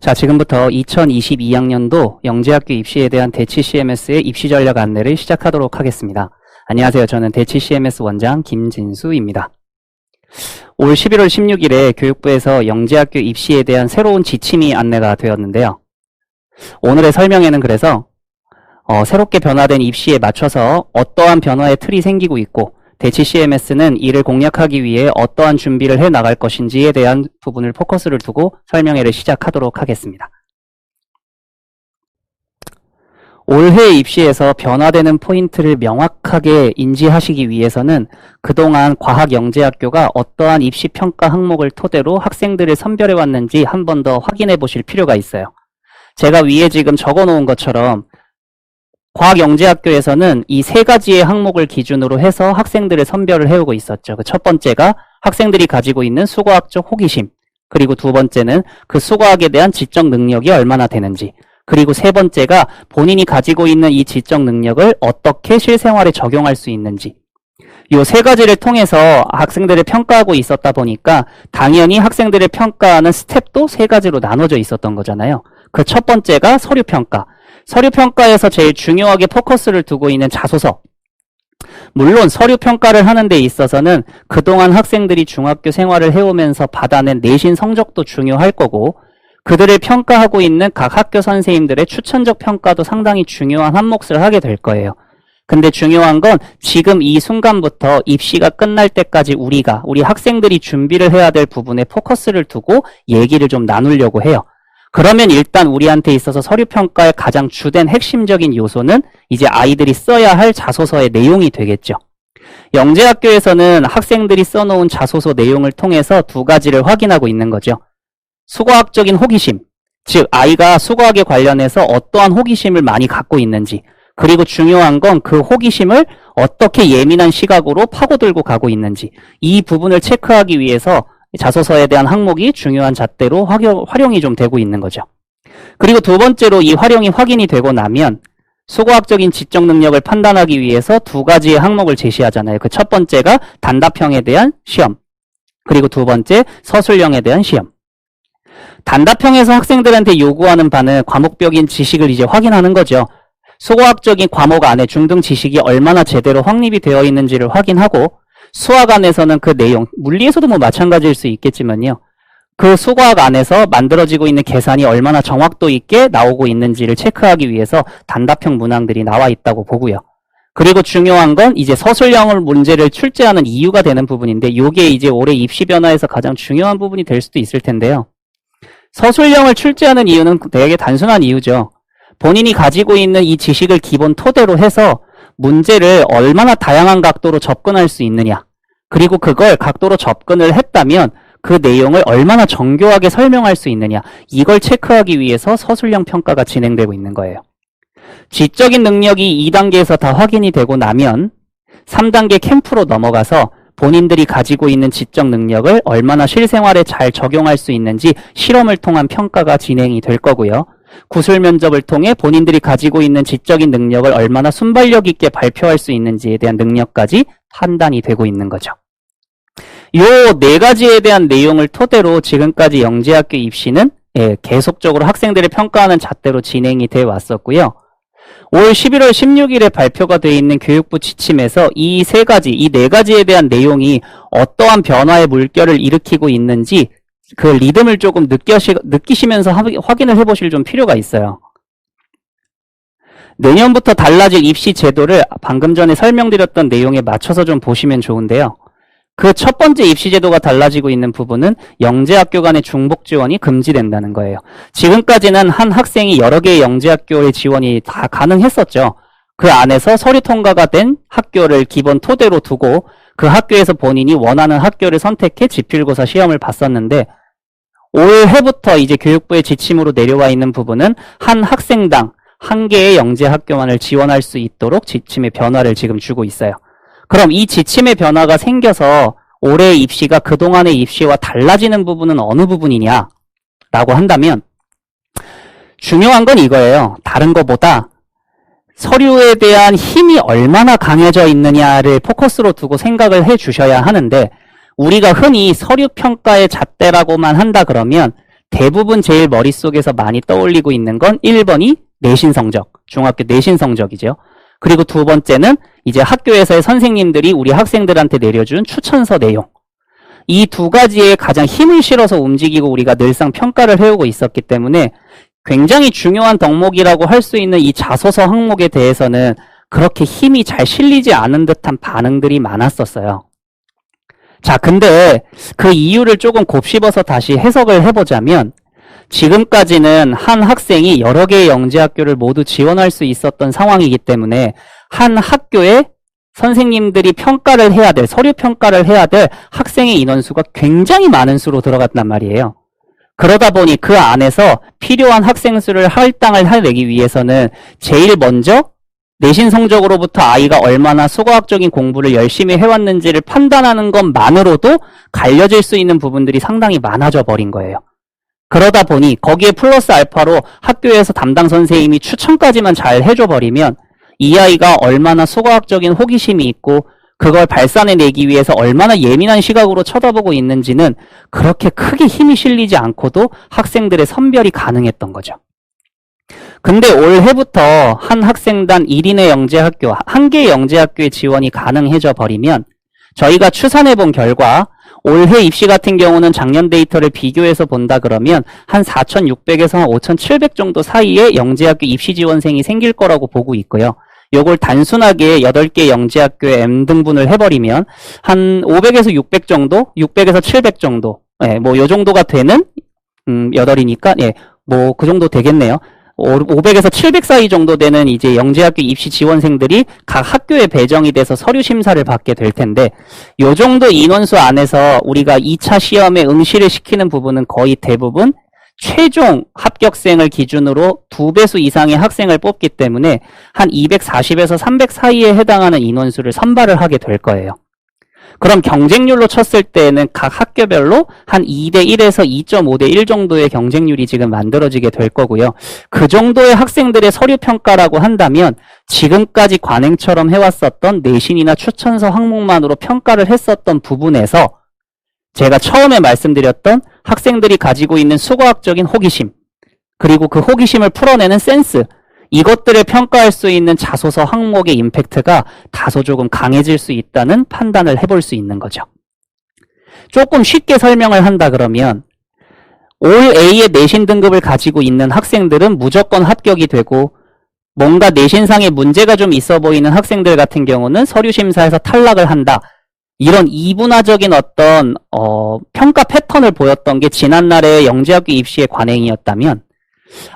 자, 지금부터 2022학년도 영재학교 입시에 대한 대치 CMS의 입시 전략 안내를 시작하도록 하겠습니다. 안녕하세요. 저는 대치 CMS 원장 김진수입니다. 올 11월 16일에 교육부에서 영재학교 입시에 대한 새로운 지침이 안내가 되었는데요. 오늘의 설명에는 그래서 새롭게 변화된 입시에 맞춰서 어떠한 변화의 틀이 생기고 있고 대치 CMS는 이를 공략하기 위해 어떠한 준비를 해 나갈 것인지에 대한 부분을 포커스를 두고 설명회를 시작하도록 하겠습니다. 올해 입시에서 변화되는 포인트를 명확하게 인지하시기 위해서는 그동안 과학영재학교가 어떠한 입시평가 항목을 토대로 학생들을 선별해 왔는지 한 번 더 확인해 보실 필요가 있어요. 제가 위에 지금 적어 놓은 것처럼 과학영재학교에서는 이 세 가지의 항목을 기준으로 해서 학생들을 선별을 해오고 있었죠. 그 첫 번째가 학생들이 가지고 있는 수거학적 호기심, 그리고 두 번째는 그 수거학에 대한 지적 능력이 얼마나 되는지, 그리고 세 번째가 본인이 가지고 있는 이 지적 능력을 어떻게 실생활에 적용할 수 있는지, 이 세 가지를 통해서 학생들을 평가하고 있었다 보니까 당연히 학생들을 평가하는 스텝도 세 가지로 나눠져 있었던 거잖아요. 그 첫 번째가 서류평가. 서류평가에서 제일 중요하게 포커스를 두고 있는 자소서. 물론 서류평가를 하는 데 있어서는 그동안 학생들이 중학교 생활을 해오면서 받아낸 내신 성적도 중요할 거고, 그들을 평가하고 있는 각 학교 선생님들의 추천적 평가도 상당히 중요한 한 몫을 하게 될 거예요. 근데 중요한 건 지금 이 순간부터 입시가 끝날 때까지 우리 학생들이 준비를 해야 될 부분에 포커스를 두고 얘기를 좀 나누려고 해요. 그러면 일단 우리한테 있어서 서류평가의 가장 주된 핵심적인 요소는 이제 아이들이 써야 할 자소서의 내용이 되겠죠. 영재학교에서는 학생들이 써놓은 자소서 내용을 통해서 두 가지를 확인하고 있는 거죠. 수거학적인 호기심, 즉 아이가 수거학에 관련해서 어떠한 호기심을 많이 갖고 있는지, 그리고 중요한 건 그 호기심을 어떻게 예민한 시각으로 파고들고 가고 있는지, 이 부분을 체크하기 위해서 자소서에 대한 항목이 중요한 잣대로 활용이 좀 되고 있는 거죠. 그리고 두 번째로 이 활용이 확인이 되고 나면 수거학적인 지적 능력을 판단하기 위해서 두 가지의 항목을 제시하잖아요. 그 첫 번째가 단답형에 대한 시험, 그리고 두 번째 서술형에 대한 시험. 단답형에서 학생들한테 요구하는 바는 과목적인 지식을 이제 확인하는 거죠. 수거학적인 과목 안에 중등 지식이 얼마나 제대로 확립이 되어 있는지를 확인하고, 수학 안에서는 그 내용, 물리에서도 뭐 마찬가지일 수 있겠지만요. 그 수거학 안에서 만들어지고 있는 계산이 얼마나 정확도 있게 나오고 있는지를 체크하기 위해서 단답형 문항들이 나와 있다고 보고요. 그리고 중요한 건 이제 서술형 문제를 출제하는 이유가 되는 부분인데, 이게 이제 올해 입시 변화에서 가장 중요한 부분이 될 수도 있을 텐데요. 서술형을 출제하는 이유는 되게 단순한 이유죠. 본인이 가지고 있는 이 지식을 기본 토대로 해서 문제를 얼마나 다양한 각도로 접근할 수 있느냐, 그리고 그걸 각도로 접근을 했다면 그 내용을 얼마나 정교하게 설명할 수 있느냐, 이걸 체크하기 위해서 서술형 평가가 진행되고 있는 거예요. 지적인 능력이 2단계에서 다 확인이 되고 나면 3단계 캠프로 넘어가서 본인들이 가지고 있는 지적 능력을 얼마나 실생활에 잘 적용할 수 있는지 실험을 통한 평가가 진행이 될 거고요. 구술 면접을 통해 본인들이 가지고 있는 지적인 능력을 얼마나 순발력 있게 발표할 수 있는지에 대한 능력까지 판단이 되고 있는 거죠. 요 네 가지에 대한 내용을 토대로 지금까지 영재학교 입시는 계속적으로 학생들을 평가하는 잣대로 진행이 되어 왔었고요. 올 11월 16일에 발표가 되어 있는 교육부 지침에서 이 네 가지에 대한 내용이 어떠한 변화의 물결을 일으키고 있는지 그 리듬을 조금 느끼시면서 확인을 해보실 좀 필요가 있어요. 내년부터 달라질 입시 제도를 방금 전에 설명드렸던 내용에 맞춰서 좀 보시면 좋은데요. 그 첫 번째 입시 제도가 달라지고 있는 부분은 영재학교 간의 중복 지원이 금지된다는 거예요. 지금까지는 한 학생이 여러 개의 영재학교의 지원이 다 가능했었죠. 그 안에서 서류 통과가 된 학교를 기본 토대로 두고 그 학교에서 본인이 원하는 학교를 선택해 지필고사 시험을 봤었는데, 올해부터 이제 교육부의 지침으로 내려와 있는 부분은 한 학생당 한 개의 영재학교만을 지원할 수 있도록 지침의 변화를 지금 주고 있어요. 그럼 이 지침의 변화가 생겨서 올해의 입시가 그동안의 입시와 달라지는 부분은 어느 부분이냐 라고 한다면, 중요한 건 이거예요. 다른 것보다 서류에 대한 힘이 얼마나 강해져 있느냐를 포커스로 두고 생각을 해 주셔야 하는데, 우리가 흔히 서류 평가의 잣대라고만 한다 그러면 대부분 제일 머릿속에서 많이 떠올리고 있는 건 1번이 내신 성적, 중학교 내신 성적이죠. 그리고 두 번째는 이제 학교에서의 선생님들이 우리 학생들한테 내려준 추천서 내용. 이 두 가지에 가장 힘을 실어서 움직이고 우리가 늘상 평가를 해오고 있었기 때문에 굉장히 중요한 덕목이라고 할 수 있는 이 자소서 항목에 대해서는 그렇게 힘이 잘 실리지 않은 듯한 반응들이 많았었어요. 자, 근데 그 이유를 조금 곱씹어서 다시 해석을 해보자면 지금까지는 한 학생이 여러 개의 영재학교를 모두 지원할 수 있었던 상황이기 때문에 한 학교에 선생님들이 평가를 해야 될, 서류 평가를 해야 될 학생의 인원수가 굉장히 많은 수로 들어갔단 말이에요. 그러다 보니 그 안에서 필요한 학생 수를 할당을 해내기 위해서는 제일 먼저 내신 성적으로부터 아이가 얼마나 수거학적인 공부를 열심히 해왔는지를 판단하는 것만으로도 갈려질 수 있는 부분들이 상당히 많아져 버린 거예요. 그러다 보니 거기에 플러스 알파로 학교에서 담당 선생님이 추천까지만 잘 해줘 버리면 이 아이가 얼마나 수거학적인 호기심이 있고 그걸 발산해내기 위해서 얼마나 예민한 시각으로 쳐다보고 있는지는 그렇게 크게 힘이 실리지 않고도 학생들의 선별이 가능했던 거죠. 근데 올해부터 한 학생당 1인의 영재학교, 한 개의 영재학교에 지원이 가능해져 버리면 저희가 추산해본 결과 올해 입시 같은 경우는 작년 데이터를 비교해서 본다 그러면 한 4,600에서 한 5,700 정도 사이에 영재학교 입시 지원생이 생길 거라고 보고 있고요. 요걸 단순하게 8개 영재학교에 M등분을 해버리면 한 500에서 600 정도, 600에서 700 정도, 예, 뭐 요 정도가 되는 8이니까 예, 뭐 그 정도 되겠네요. 500에서 700 사이 정도 되는 이제 영재학교 입시 지원생들이 각 학교에 배정이 돼서 서류 심사를 받게 될 텐데 요 정도 인원수 안에서 우리가 2차 시험에 응시를 시키는 부분은 거의 대부분 최종 합격생을 기준으로 2배수 이상의 학생을 뽑기 때문에 한 240에서 300 사이에 해당하는 인원수를 선발을 하게 될 거예요. 그럼 경쟁률로 쳤을 때는 각 학교별로 한 2대1에서 2.5대1 정도의 경쟁률이 지금 만들어지게 될 거고요. 그 정도의 학생들의 서류 평가라고 한다면 지금까지 관행처럼 해왔었던 내신이나 추천서 항목만으로 평가를 했었던 부분에서 제가 처음에 말씀드렸던 학생들이 가지고 있는 수거학적인 호기심, 그리고 그 호기심을 풀어내는 센스, 이것들을 평가할 수 있는 자소서 항목의 임팩트가 다소 조금 강해질 수 있다는 판단을 해볼 수 있는 거죠. 조금 쉽게 설명을 한다 그러면 올 A의 내신 등급을 가지고 있는 학생들은 무조건 합격이 되고 뭔가 내신상에 문제가 좀 있어 보이는 학생들 같은 경우는 서류 심사에서 탈락을 한다. 이런 이분화적인 어떤 평가 패턴을 보였던 게 지난날의 영재학교 입시의 관행이었다면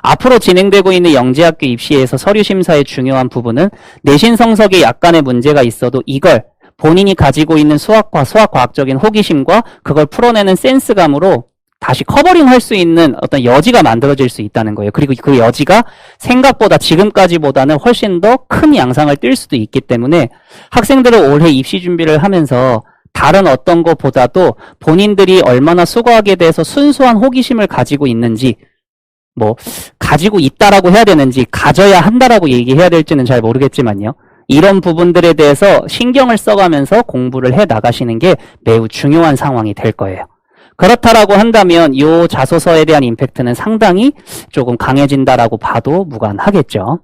앞으로 진행되고 있는 영재학교 입시에서 서류 심사의 중요한 부분은 내신 성적에 약간의 문제가 있어도 이걸 본인이 가지고 있는 수학과 수학과학적인 호기심과 그걸 풀어내는 센스감으로 다시 커버링할 수 있는 어떤 여지가 만들어질 수 있다는 거예요. 그리고 그 여지가 생각보다 지금까지보다는 훨씬 더 큰 양상을 띌 수도 있기 때문에 학생들은 올해 입시 준비를 하면서 다른 어떤 것보다도 본인들이 얼마나 수거학에 대해서 순수한 호기심을 가지고 있는지, 뭐 가지고 있다라고 해야 되는지 가져야 한다라고 얘기해야 될지는 잘 모르겠지만요. 이런 부분들에 대해서 신경을 써가면서 공부를 해 나가시는 게 매우 중요한 상황이 될 거예요. 그렇다라고 한다면 이 자소서에 대한 임팩트는 상당히 조금 강해진다라고 봐도 무관하겠죠.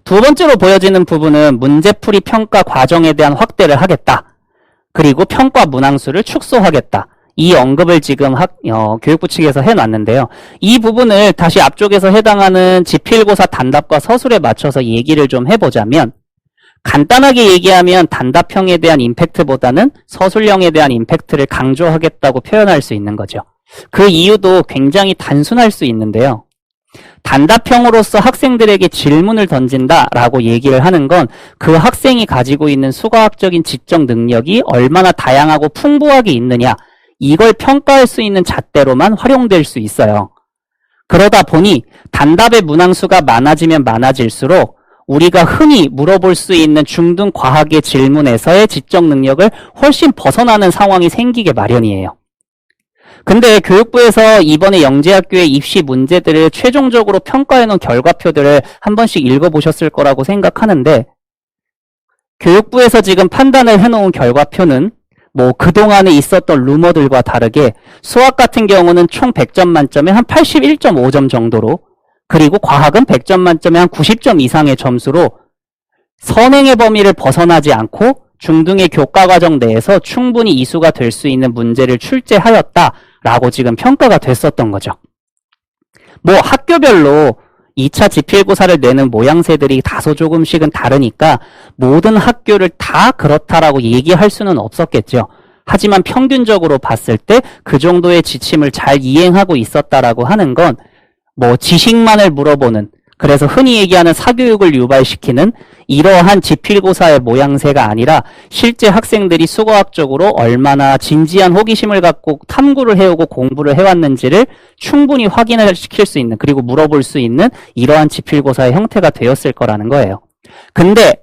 두 번째로 보여지는 부분은 문제풀이 평가 과정에 대한 확대를 하겠다. 그리고 평가 문항수를 축소하겠다. 이 언급을 지금 교육부 측에서 해놨는데요. 이 부분을 다시 앞쪽에서 해당하는 지필고사 단답과 서술에 맞춰서 얘기를 좀 해보자면 간단하게 얘기하면 단답형에 대한 임팩트보다는 서술형에 대한 임팩트를 강조하겠다고 표현할 수 있는 거죠. 그 이유도 굉장히 단순할 수 있는데요. 단답형으로서 학생들에게 질문을 던진다라고 얘기를 하는 건 그 학생이 가지고 있는 수거학적인 지적 능력이 얼마나 다양하고 풍부하게 있느냐, 이걸 평가할 수 있는 잣대로만 활용될 수 있어요. 그러다 보니 단답의 문항수가 많아지면 많아질수록 우리가 흔히 물어볼 수 있는 중등 과학의 질문에서의 지적 능력을 훨씬 벗어나는 상황이 생기게 마련이에요. 근데 교육부에서 이번에 영재학교의 입시 문제들을 최종적으로 평가해놓은 결과표들을 한 번씩 읽어보셨을 거라고 생각하는데 교육부에서 지금 판단을 해놓은 결과표는 뭐 그동안에 있었던 루머들과 다르게 수학 같은 경우는 총 100점 만점에 한 81.5점 정도로, 그리고 과학은 100점 만점에 한 90점 이상의 점수로 선행의 범위를 벗어나지 않고 중등의 교과 과정 내에서 충분히 이수가 될 수 있는 문제를 출제하였다라고 지금 평가가 됐었던 거죠. 뭐 학교별로 2차 지필고사를 내는 모양새들이 다소 조금씩은 다르니까 모든 학교를 다 그렇다라고 얘기할 수는 없었겠죠. 하지만 평균적으로 봤을 때 그 정도의 지침을 잘 이행하고 있었다라고 하는 건 뭐 지식만을 물어보는, 그래서 흔히 얘기하는 사교육을 유발시키는 이러한 지필고사의 모양새가 아니라 실제 학생들이 수거학적으로 얼마나 진지한 호기심을 갖고 탐구를 해오고 공부를 해왔는지를 충분히 확인을 시킬 수 있는, 그리고 물어볼 수 있는 이러한 지필고사의 형태가 되었을 거라는 거예요. 근데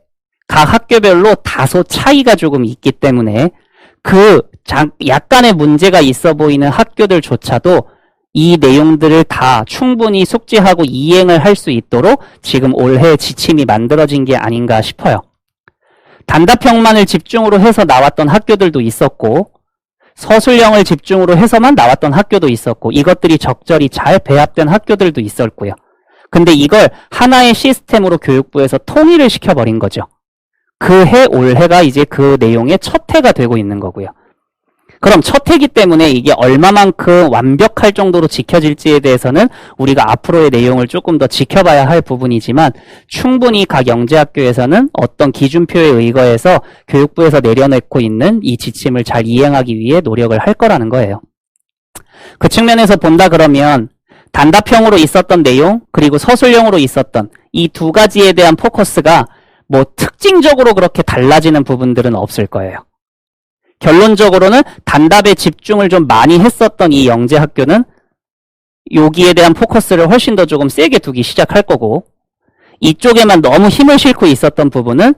각 학교별로 다소 차이가 조금 있기 때문에 그 약간의 문제가 있어 보이는 학교들조차도 이 내용들을 다 충분히 숙지하고 이행을 할 수 있도록 지금 올해 지침이 만들어진 게 아닌가 싶어요. 단답형만을 집중으로 해서 나왔던 학교들도 있었고, 서술형을 집중으로 해서만 나왔던 학교도 있었고, 이것들이 적절히 잘 배합된 학교들도 있었고요. 근데 이걸 하나의 시스템으로 교육부에서 통일을 시켜버린 거죠. 그 해 올해가 이제 그 내용의 첫 해가 되고 있는 거고요. 그럼 첫 해기 때문에 이게 얼마만큼 완벽할 정도로 지켜질지에 대해서는 우리가 앞으로의 내용을 조금 더 지켜봐야 할 부분이지만, 충분히 각 영재학교에서는 어떤 기준표에 의거해서 교육부에서 내려놓고 있는 이 지침을 잘 이행하기 위해 노력을 할 거라는 거예요. 그 측면에서 본다 그러면 단답형으로 있었던 내용, 그리고 서술형으로 있었던 이 두 가지에 대한 포커스가 뭐 특징적으로 그렇게 달라지는 부분들은 없을 거예요. 결론적으로는 단답에 집중을 좀 많이 했었던 이 영재학교는 여기에 대한 포커스를 훨씬 더 조금 세게 두기 시작할 거고, 이쪽에만 너무 힘을 싣고 있었던 부분은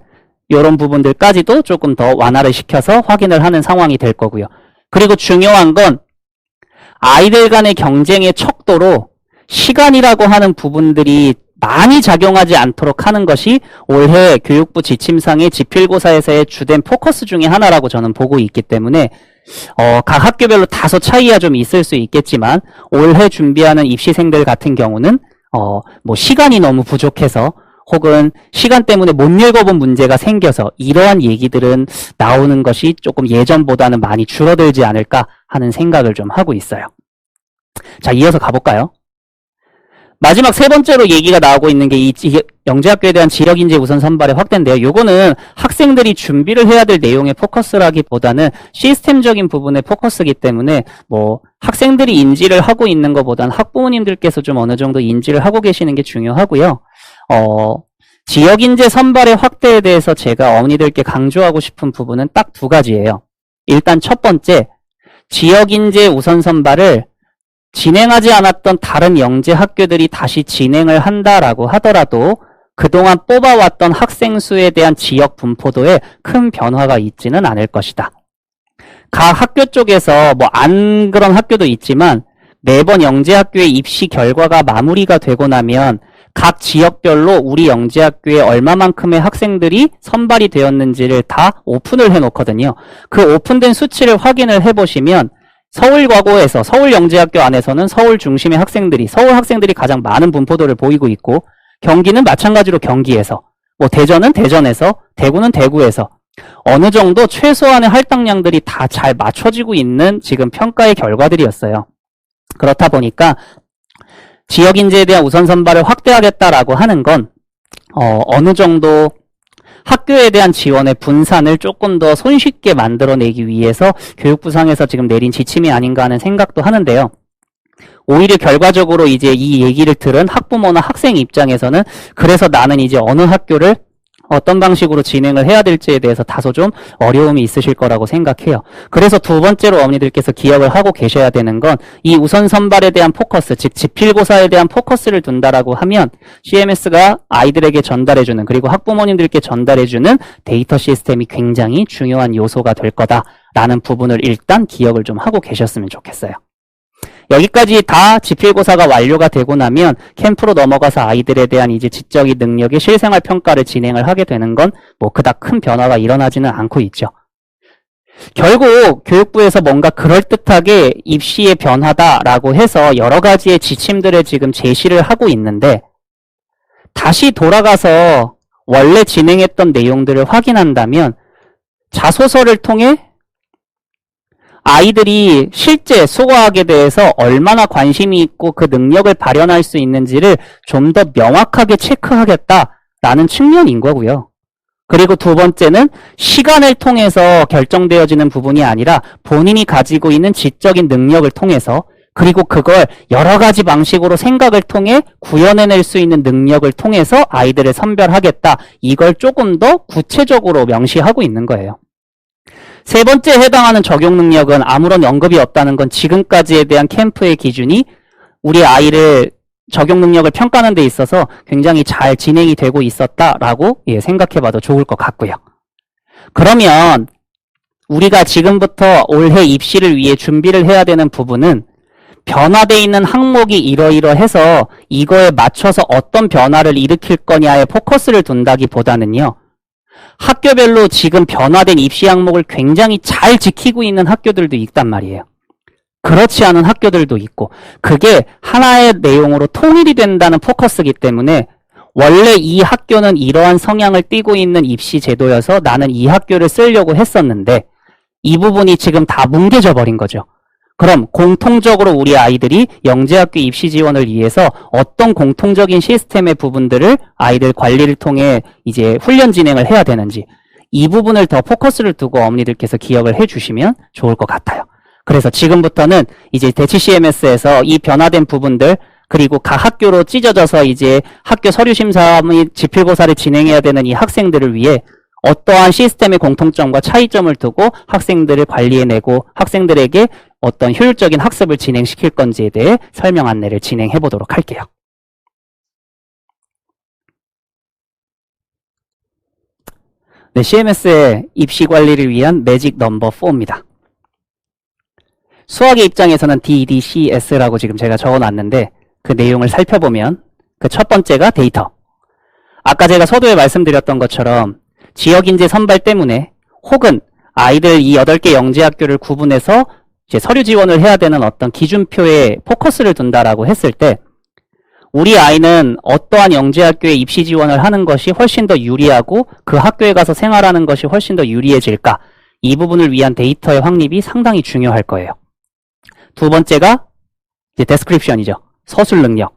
이런 부분들까지도 조금 더 완화를 시켜서 확인을 하는 상황이 될 거고요. 그리고 중요한 건 아이들 간의 경쟁의 척도로 시간이라고 하는 부분들이 많이 작용하지 않도록 하는 것이 올해 교육부 지침상의 지필고사에서의 주된 포커스 중에 하나라고 저는 보고 있기 때문에 각 학교별로 다소 차이가 좀 있을 수 있겠지만, 올해 준비하는 입시생들 같은 경우는 뭐 시간이 너무 부족해서 혹은 시간 때문에 못 읽어본 문제가 생겨서 이러한 얘기들은 나오는 것이 조금 예전보다는 많이 줄어들지 않을까 하는 생각을 좀 하고 있어요. 자, 이어서 가볼까요? 마지막 세 번째로 얘기가 나오고 있는 게 이 영재학교에 대한 지력인재 우선 선발의 확대인데요. 요거는 학생들이 준비를 해야 될 내용의 포커스라기보다는 시스템적인 부분의 포커스이기 때문에 뭐 학생들이 인지를 하고 있는 것보다는 학부모님들께서 좀 어느 정도 인지를 하고 계시는 게 중요하고요. 지역인재 선발의 확대에 대해서 제가 어머니들께 강조하고 싶은 부분은 딱 두 가지예요. 일단 첫 번째, 지역인재 우선 선발을 진행하지 않았던 다른 영재 학교들이 다시 진행을 한다라고 하더라도 그동안 뽑아왔던 학생 수에 대한 지역 분포도에 큰 변화가 있지는 않을 것이다. 각 학교 쪽에서 뭐 안 그런 학교도 있지만 매번 영재 학교의 입시 결과가 마무리가 되고 나면 각 지역별로 우리 영재 학교에 얼마만큼의 학생들이 선발이 되었는지를 다 오픈을 해놓거든요. 그 오픈된 수치를 확인을 해보시면 서울과고에서 서울영재학교 안에서는 서울 중심의 학생들이, 서울 학생들이 가장 많은 분포도를 보이고 있고, 경기는 마찬가지로 경기에서, 뭐 대전은 대전에서, 대구는 대구에서 어느 정도 최소한의 할당량들이 다 잘 맞춰지고 있는 지금 평가의 결과들이었어요. 그렇다 보니까 지역인재에 대한 우선 선발을 확대하겠다라고 하는 건 어느 정도 학교에 대한 지원의 분산을 조금 더 손쉽게 만들어내기 위해서 교육부상에서 지금 내린 지침이 아닌가 하는 생각도 하는데요. 오히려 결과적으로 이제 이 얘기를 들은 학부모나 학생 입장에서는 그래서 나는 이제 어느 학교를 어떤 방식으로 진행을 해야 될지에 대해서 다소 좀 어려움이 있으실 거라고 생각해요. 그래서 두 번째로 어머니들께서 기억을 하고 계셔야 되는 건 이 우선 선발에 대한 포커스, 즉 지필고사에 대한 포커스를 둔다라고 하면 CMS가 아이들에게 전달해주는, 그리고 학부모님들께 전달해주는 데이터 시스템이 굉장히 중요한 요소가 될 거다라는 부분을 일단 기억을 좀 하고 계셨으면 좋겠어요. 여기까지 다 지필고사가 완료가 되고 나면 캠프로 넘어가서 아이들에 대한 이제 지적인 능력의 실생활 평가를 진행을 하게 되는 건 뭐 그닥 큰 변화가 일어나지는 않고 있죠. 결국 교육부에서 뭔가 그럴듯하게 입시의 변화다라고 해서 여러 가지의 지침들을 지금 제시를 하고 있는데 다시 돌아가서 원래 진행했던 내용들을 확인한다면 자소서를 통해 아이들이 실제 수거학에 대해서 얼마나 관심이 있고 그 능력을 발현할 수 있는지를 좀 더 명확하게 체크하겠다라는 측면인 거고요. 그리고 두 번째는 시간을 통해서 결정되어지는 부분이 아니라 본인이 가지고 있는 지적인 능력을 통해서 그리고 그걸 여러 가지 방식으로 생각을 통해 구현해낼 수 있는 능력을 통해서 아이들을 선별하겠다. 이걸 조금 더 구체적으로 명시하고 있는 거예요. 세 번째 해당하는 적용 능력은 아무런 언급이 없다는 건 지금까지에 대한 캠프의 기준이 우리 아이를 적용 능력을 평가하는 데 있어서 굉장히 잘 진행이 되고 있었다라고 생각해봐도 좋을 것 같고요. 그러면 우리가 지금부터 올해 입시를 위해 준비를 해야 되는 부분은 변화되어 있는 항목이 이러이러해서 이거에 맞춰서 어떤 변화를 일으킬 거냐에 포커스를 둔다기보다는요. 학교별로 지금 변화된 입시 항목을 굉장히 잘 지키고 있는 학교들도 있단 말이에요. 그렇지 않은 학교들도 있고 그게 하나의 내용으로 통일이 된다는 포커스이기 때문에 원래 이 학교는 이러한 성향을 띠고 있는 입시 제도여서 나는 이 학교를 쓰려고 했었는데 이 부분이 지금 다 뭉개져 버린 거죠. 그럼 공통적으로 우리 아이들이 영재학교 입시 지원을 위해서 어떤 공통적인 시스템의 부분들을 아이들 관리를 통해 이제 훈련 진행을 해야 되는지 이 부분을 더 포커스를 두고 어머니들께서 기억을 해주시면 좋을 것 같아요. 그래서 지금부터는 이제 대치 CMS에서 이 변화된 부분들 그리고 각 학교로 찢어져서 이제 학교 서류 심사 및 지필고사를 진행해야 되는 이 학생들을 위해 어떠한 시스템의 공통점과 차이점을 두고 학생들을 관리해내고 학생들에게 어떤 효율적인 학습을 진행시킬 건지에 대해 설명 안내를 진행해 보도록 할게요. 네, CMS의 입시 관리를 위한 매직 넘버 4입니다. 수학의 입장에서는 DDCS라고 지금 제가 적어놨는데 그 내용을 살펴보면 그 첫 번째가 데이터. 아까 제가 서두에 말씀드렸던 것처럼 지역인재 선발 때문에 혹은 아이들 이 8개 영재학교를 구분해서 이제 서류 지원을 해야 되는 어떤 기준표에 포커스를 둔다라고 했을 때 우리 아이는 어떠한 영재학교에 입시 지원을 하는 것이 훨씬 더 유리하고 그 학교에 가서 생활하는 것이 훨씬 더 유리해질까? 이 부분을 위한 데이터의 확립이 상당히 중요할 거예요. 두 번째가 이제 데스크립션이죠. 서술 능력.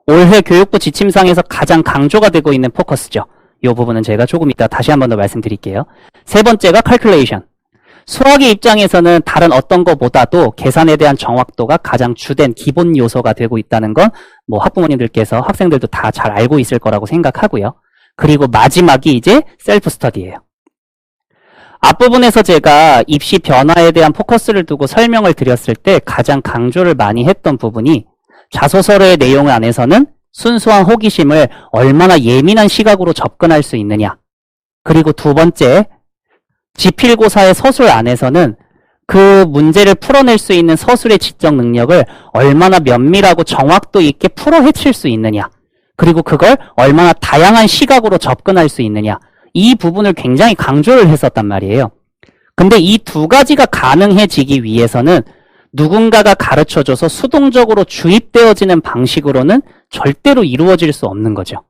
올해 교육부 지침상에서 가장 강조가 되고 있는 포커스죠. 이 부분은 제가 조금 이따 다시 한 번 더 말씀드릴게요. 세 번째가 calculation. 수학의 입장에서는 다른 어떤 것보다도 계산에 대한 정확도가 가장 주된 기본 요소가 되고 있다는 건 뭐 학부모님들께서 학생들도 다 잘 알고 있을 거라고 생각하고요. 그리고 마지막이 이제 셀프 스터디예요. 앞부분에서 제가 입시 변화에 대한 포커스를 두고 설명을 드렸을 때 가장 강조를 많이 했던 부분이 자소서의 내용 안에서는 순수한 호기심을 얼마나 예민한 시각으로 접근할 수 있느냐. 그리고 두 번째, 지필고사의 서술 안에서는 그 문제를 풀어낼 수 있는 서술의 지적 능력을 얼마나 면밀하고 정확도 있게 풀어 헤칠 수 있느냐. 그리고 그걸 얼마나 다양한 시각으로 접근할 수 있느냐. 이 부분을 굉장히 강조를 했었단 말이에요. 근데 이 두 가지가 가능해지기 위해서는 누군가가 가르쳐줘서 수동적으로 주입되어지는 방식으로는 절대로 이루어질 수 없는 거죠.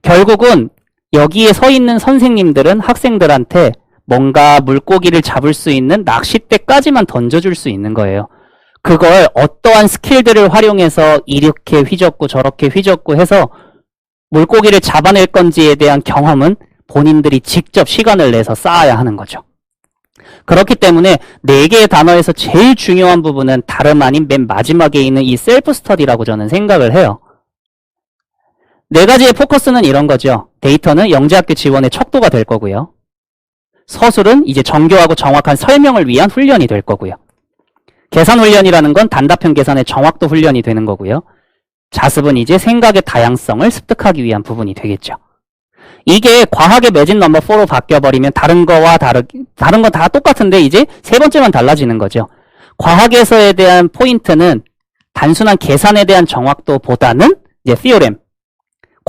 결국은 여기에 서 있는 선생님들은 학생들한테 뭔가 물고기를 잡을 수 있는 낚싯대까지만 던져줄 수 있는 거예요. 그걸 어떠한 스킬들을 활용해서 이렇게 휘젓고 저렇게 휘젓고 해서 물고기를 잡아낼 건지에 대한 경험은 본인들이 직접 시간을 내서 쌓아야 하는 거죠. 그렇기 때문에 4개의 단어에서 제일 중요한 부분은 다름 아닌 맨 마지막에 있는 이 셀프 스터디라고 저는 생각을 해요. 4가지의 포커스는 이런 거죠. 데이터는 영재학교 지원의 척도가 될 거고요. 서술은 이제 정교하고 정확한 설명을 위한 훈련이 될 거고요. 계산 훈련이라는 건 단답형 계산의 정확도 훈련이 되는 거고요. 자습은 이제 생각의 다양성을 습득하기 위한 부분이 되겠죠. 이게 과학의 매직 넘버 4로 바뀌어버리면 다른 건 다 똑같은데 이제 세 번째만 달라지는 거죠. 과학에서에 대한 포인트는 단순한 계산에 대한 정확도보다는 이제 theorem,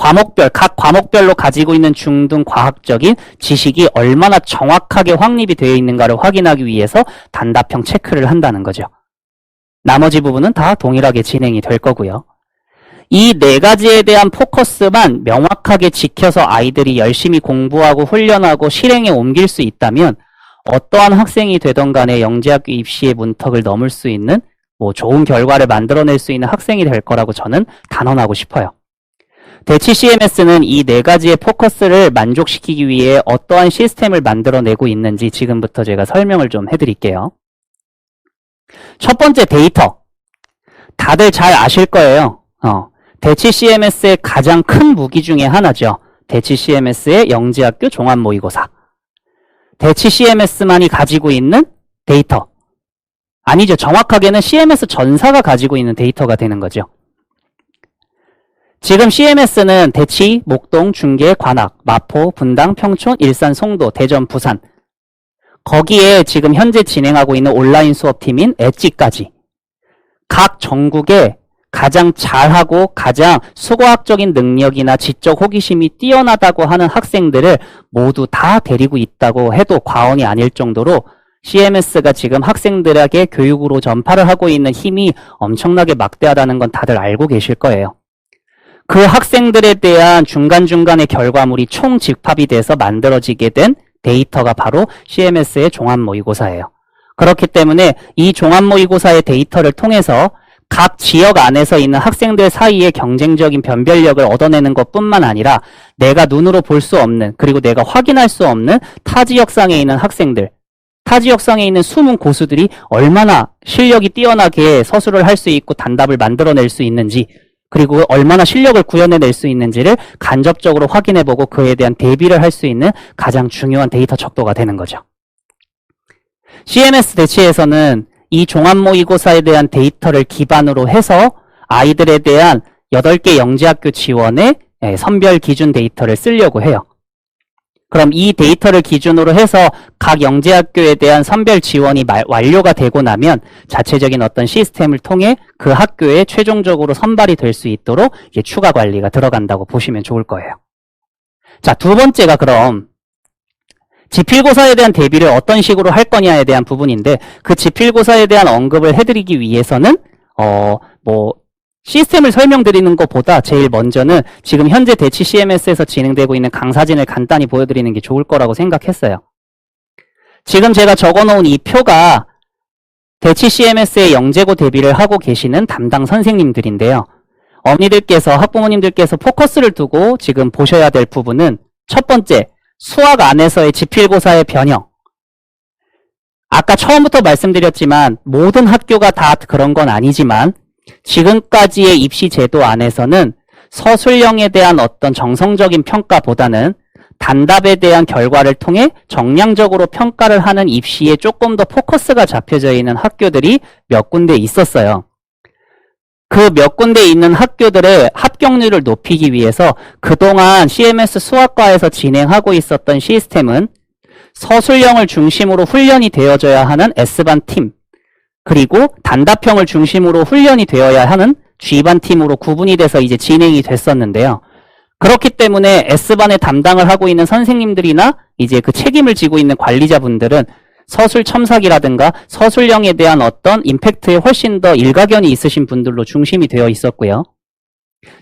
각 과목별로 가지고 있는 중등 과학적인 지식이 얼마나 정확하게 확립이 되어 있는가를 확인하기 위해서 단답형 체크를 한다는 거죠. 나머지 부분은 다 동일하게 진행이 될 거고요. 이 네 가지에 대한 포커스만 명확하게 지켜서 아이들이 열심히 공부하고 훈련하고 실행에 옮길 수 있다면 어떠한 학생이 되던 간에 영재학교 입시의 문턱을 넘을 수 있는 좋은 결과를 만들어낼 수 있는 학생이 될 거라고 저는 단언하고 싶어요. 대치 CMS는 이 네 가지의 포커스를 만족시키기 위해 어떠한 시스템을 만들어내고 있는지 지금부터 제가 설명을 좀 해드릴게요. 첫 번째, 데이터. 다들 잘 아실 거예요. 대치 CMS의 가장 큰 무기 중에 하나죠. 대치 CMS의 영재학교 종합모의고사. 대치 CMS만이 가지고 있는 데이터. 아니죠. 정확하게는 CMS 전사가 가지고 있는 데이터가 되는 거죠. 지금 CMS는 대치, 목동, 중계, 관악, 마포, 분당, 평촌, 일산, 송도, 대전, 부산. 거기에 지금 현재 진행하고 있는 온라인 수업팀인 엣지까지 각 전국에 가장 잘하고 가장 수고학적인 능력이나 지적 호기심이 뛰어나다고 하는 학생들을 모두 다 데리고 있다고 해도 과언이 아닐 정도로 CMS가 지금 학생들에게 교육으로 전파를 하고 있는 힘이 엄청나게 막대하다는 건 다들 알고 계실 거예요. 그 학생들에 대한 중간중간의 결과물이 총 집합이 돼서 만들어지게 된 데이터가 바로 CMS의 종합모의고사예요. 그렇기 때문에 이 종합모의고사의 데이터를 통해서 각 지역 안에서 있는 학생들 사이에 경쟁적인 변별력을 얻어내는 것뿐만 아니라 내가 눈으로 볼 수 없는, 그리고 내가 확인할 수 없는 타 지역상에 있는 학생들, 타 지역상에 있는 숨은 고수들이 얼마나 실력이 뛰어나게 서술을 할 수 있고 단답을 만들어낼 수 있는지, 그리고 얼마나 실력을 구현해낼 수 있는지를 간접적으로 확인해보고 그에 대한 대비를 할 수 있는 가장 중요한 데이터 척도가 되는 거죠. CMS 대치에서는 이 종합모의고사에 대한 데이터를 기반으로 해서 아이들에 대한 8개 영재학교 지원의 선별 기준 데이터를 쓰려고 해요. 그럼 이 데이터를 기준으로 해서 각 영재학교에 대한 선별 지원이 완료가 되고 나면 자체적인 어떤 시스템을 통해 그 학교에 최종적으로 선발이 될 수 있도록 이제 추가 관리가 들어간다고 보시면 좋을 거예요. 자, 두 번째가 그럼 지필고사에 대한 대비를 어떤 식으로 할 거냐에 대한 부분인데, 그 지필고사에 대한 언급을 해드리기 위해서는 시스템을 설명드리는 것보다 제일 먼저는 지금 현재 대치 CMS에서 진행되고 있는 강사진을 간단히 보여드리는 게 좋을 거라고 생각했어요. 지금 제가 적어놓은 이 표가 대치 CMS의 영재고 대비를 하고 계시는 담당 선생님들인데요. 어머니들께서, 학부모님들께서 포커스를 두고 지금 보셔야 될 부분은 첫 번째, 수학 안에서의 지필고사의 변형. 아까 처음부터 말씀드렸지만 모든 학교가 다 그런 건 아니지만 지금까지의 입시 제도 안에서는 서술형에 대한 어떤 정성적인 평가보다는 단답에 대한 결과를 통해 정량적으로 평가를 하는 입시에 조금 더 포커스가 잡혀져 있는 학교들이 몇 군데 있었어요. 그 몇 군데 있는 학교들의 합격률을 높이기 위해서 그동안 CMS 수학과에서 진행하고 있었던 시스템은 서술형을 중심으로 훈련이 되어져야 하는 S반 팀, 그리고 단답형을 중심으로 훈련이 되어야 하는 G반 팀으로 구분이 돼서 이제 진행이 됐었는데요. 그렇기 때문에 S반의 담당을 하고 있는 선생님들이나 이제 그 책임을 지고 있는 관리자분들은 서술 첨삭이라든가 서술형에 대한 어떤 임팩트에 훨씬 더 일가견이 있으신 분들로 중심이 되어 있었고요.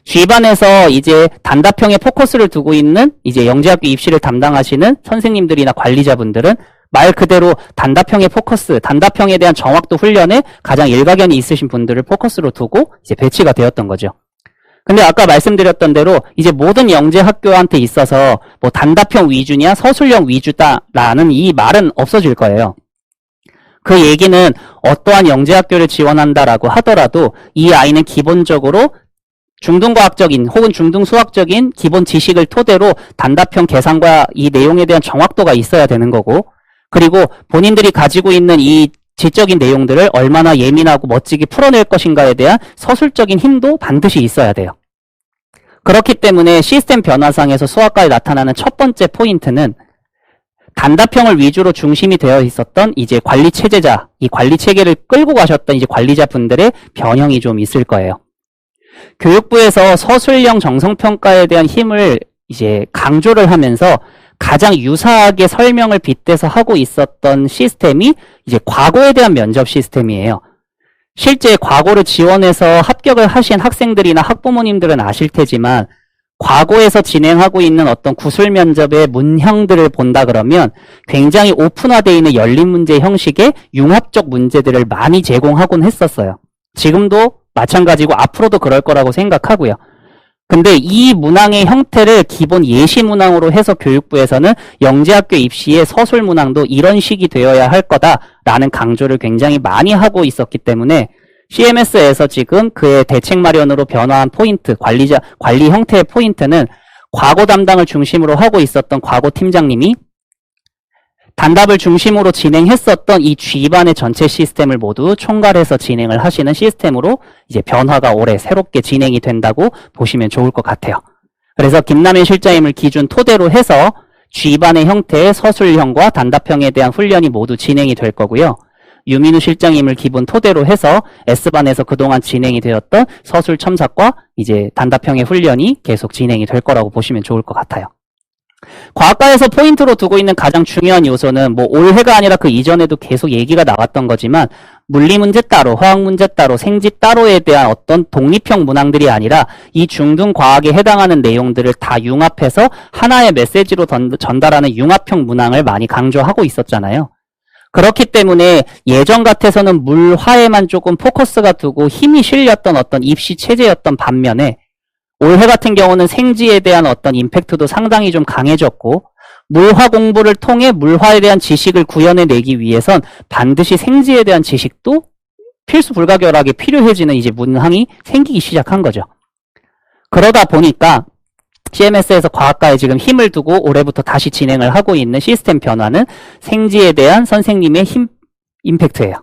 G반에서 이제 단답형에 포커스를 두고 있는 이제 영재학교 입시를 담당하시는 선생님들이나 관리자분들은 말 그대로 단답형의 포커스, 단답형에 대한 정확도 훈련에 가장 일가견이 있으신 분들을 포커스로 두고 이제 배치가 되었던 거죠. 근데 아까 말씀드렸던 대로 이제 모든 영재학교한테 있어서 단답형 위주냐 서술형 위주다라는 이 말은 없어질 거예요. 그 얘기는 어떠한 영재학교를 지원한다라고 하더라도 이 아이는 기본적으로 중등과학적인 혹은 중등수학적인 기본 지식을 토대로 단답형 계산과 이 내용에 대한 정확도가 있어야 되는 거고, 그리고 본인들이 가지고 있는 이 지적인 내용들을 얼마나 예민하고 멋지게 풀어낼 것인가에 대한 서술적인 힘도 반드시 있어야 돼요. 그렇기 때문에 시스템 변화상에서 수학과에 나타나는 첫 번째 포인트는 단답형을 위주로 중심이 되어 있었던 이제 관리 체제자, 이 관리 체계를 끌고 가셨던 이제 관리자분들의 변형이 좀 있을 거예요. 교육부에서 서술형 정성평가에 대한 힘을 이제 강조를 하면서 가장 유사하게 설명을 빗대서 하고 있었던 시스템이 이제 과거에 대한 면접 시스템이에요. 실제 과거를 지원해서 합격을 하신 학생들이나 학부모님들은 아실 테지만 과거에서 진행하고 있는 어떤 구술 면접의 문형들을 본다 그러면 굉장히 오픈화되어 있는 열린 문제 형식의 융합적 문제들을 많이 제공하곤 했었어요. 지금도 마찬가지고 앞으로도 그럴 거라고 생각하고요. 근데 이 문항의 형태를 기본 예시 문항으로 해서 교육부에서는 영재학교 입시의 서술 문항도 이런 식이 되어야 할 거다라는 강조를 굉장히 많이 하고 있었기 때문에 CMS에서 지금 그의 대책 마련으로 변화한 포인트, 관리 형태의 포인트는 과거 담당을 중심으로 하고 있었던 과거 팀장님이 단답을 중심으로 진행했었던 이 G반의 전체 시스템을 모두 총괄해서 진행을 하시는 시스템으로 이제 변화가 올해 새롭게 진행이 된다고 보시면 좋을 것 같아요. 그래서 김남현 실장님을 기준 토대로 해서 G반의 형태의 서술형과 단답형에 대한 훈련이 모두 진행이 될 거고요. 유민우 실장님을 기본 토대로 해서 S반에서 그동안 진행이 되었던 서술 첨삭과 이제 단답형의 훈련이 계속 진행이 될 거라고 보시면 좋을 것 같아요. 과학과에서 포인트로 두고 있는 가장 중요한 요소는 뭐 올해가 아니라 그 이전에도 계속 얘기가 나왔던 거지만 물리 문제 따로, 화학 문제 따로, 생지 따로에 대한 어떤 독립형 문항들이 아니라 이 중등 과학에 해당하는 내용들을 다 융합해서 하나의 메시지로 전달하는 융합형 문항을 많이 강조하고 있었잖아요. 그렇기 때문에 예전 같아서는 물화에만 조금 포커스가 두고 힘이 실렸던 어떤 입시 체제였던 반면에 올해 같은 경우는 생지에 대한 어떤 임팩트도 상당히 좀 강해졌고 물화 공부를 통해 물화에 대한 지식을 구현해내기 위해선 반드시 생지에 대한 지식도 필수 불가결하게 필요해지는 이제 문항이 생기기 시작한 거죠. 그러다 보니까 CMS에서 과학과에 지금 힘을 두고 올해부터 다시 진행을 하고 있는 시스템 변화는 생지에 대한 선생님의 임팩트예요.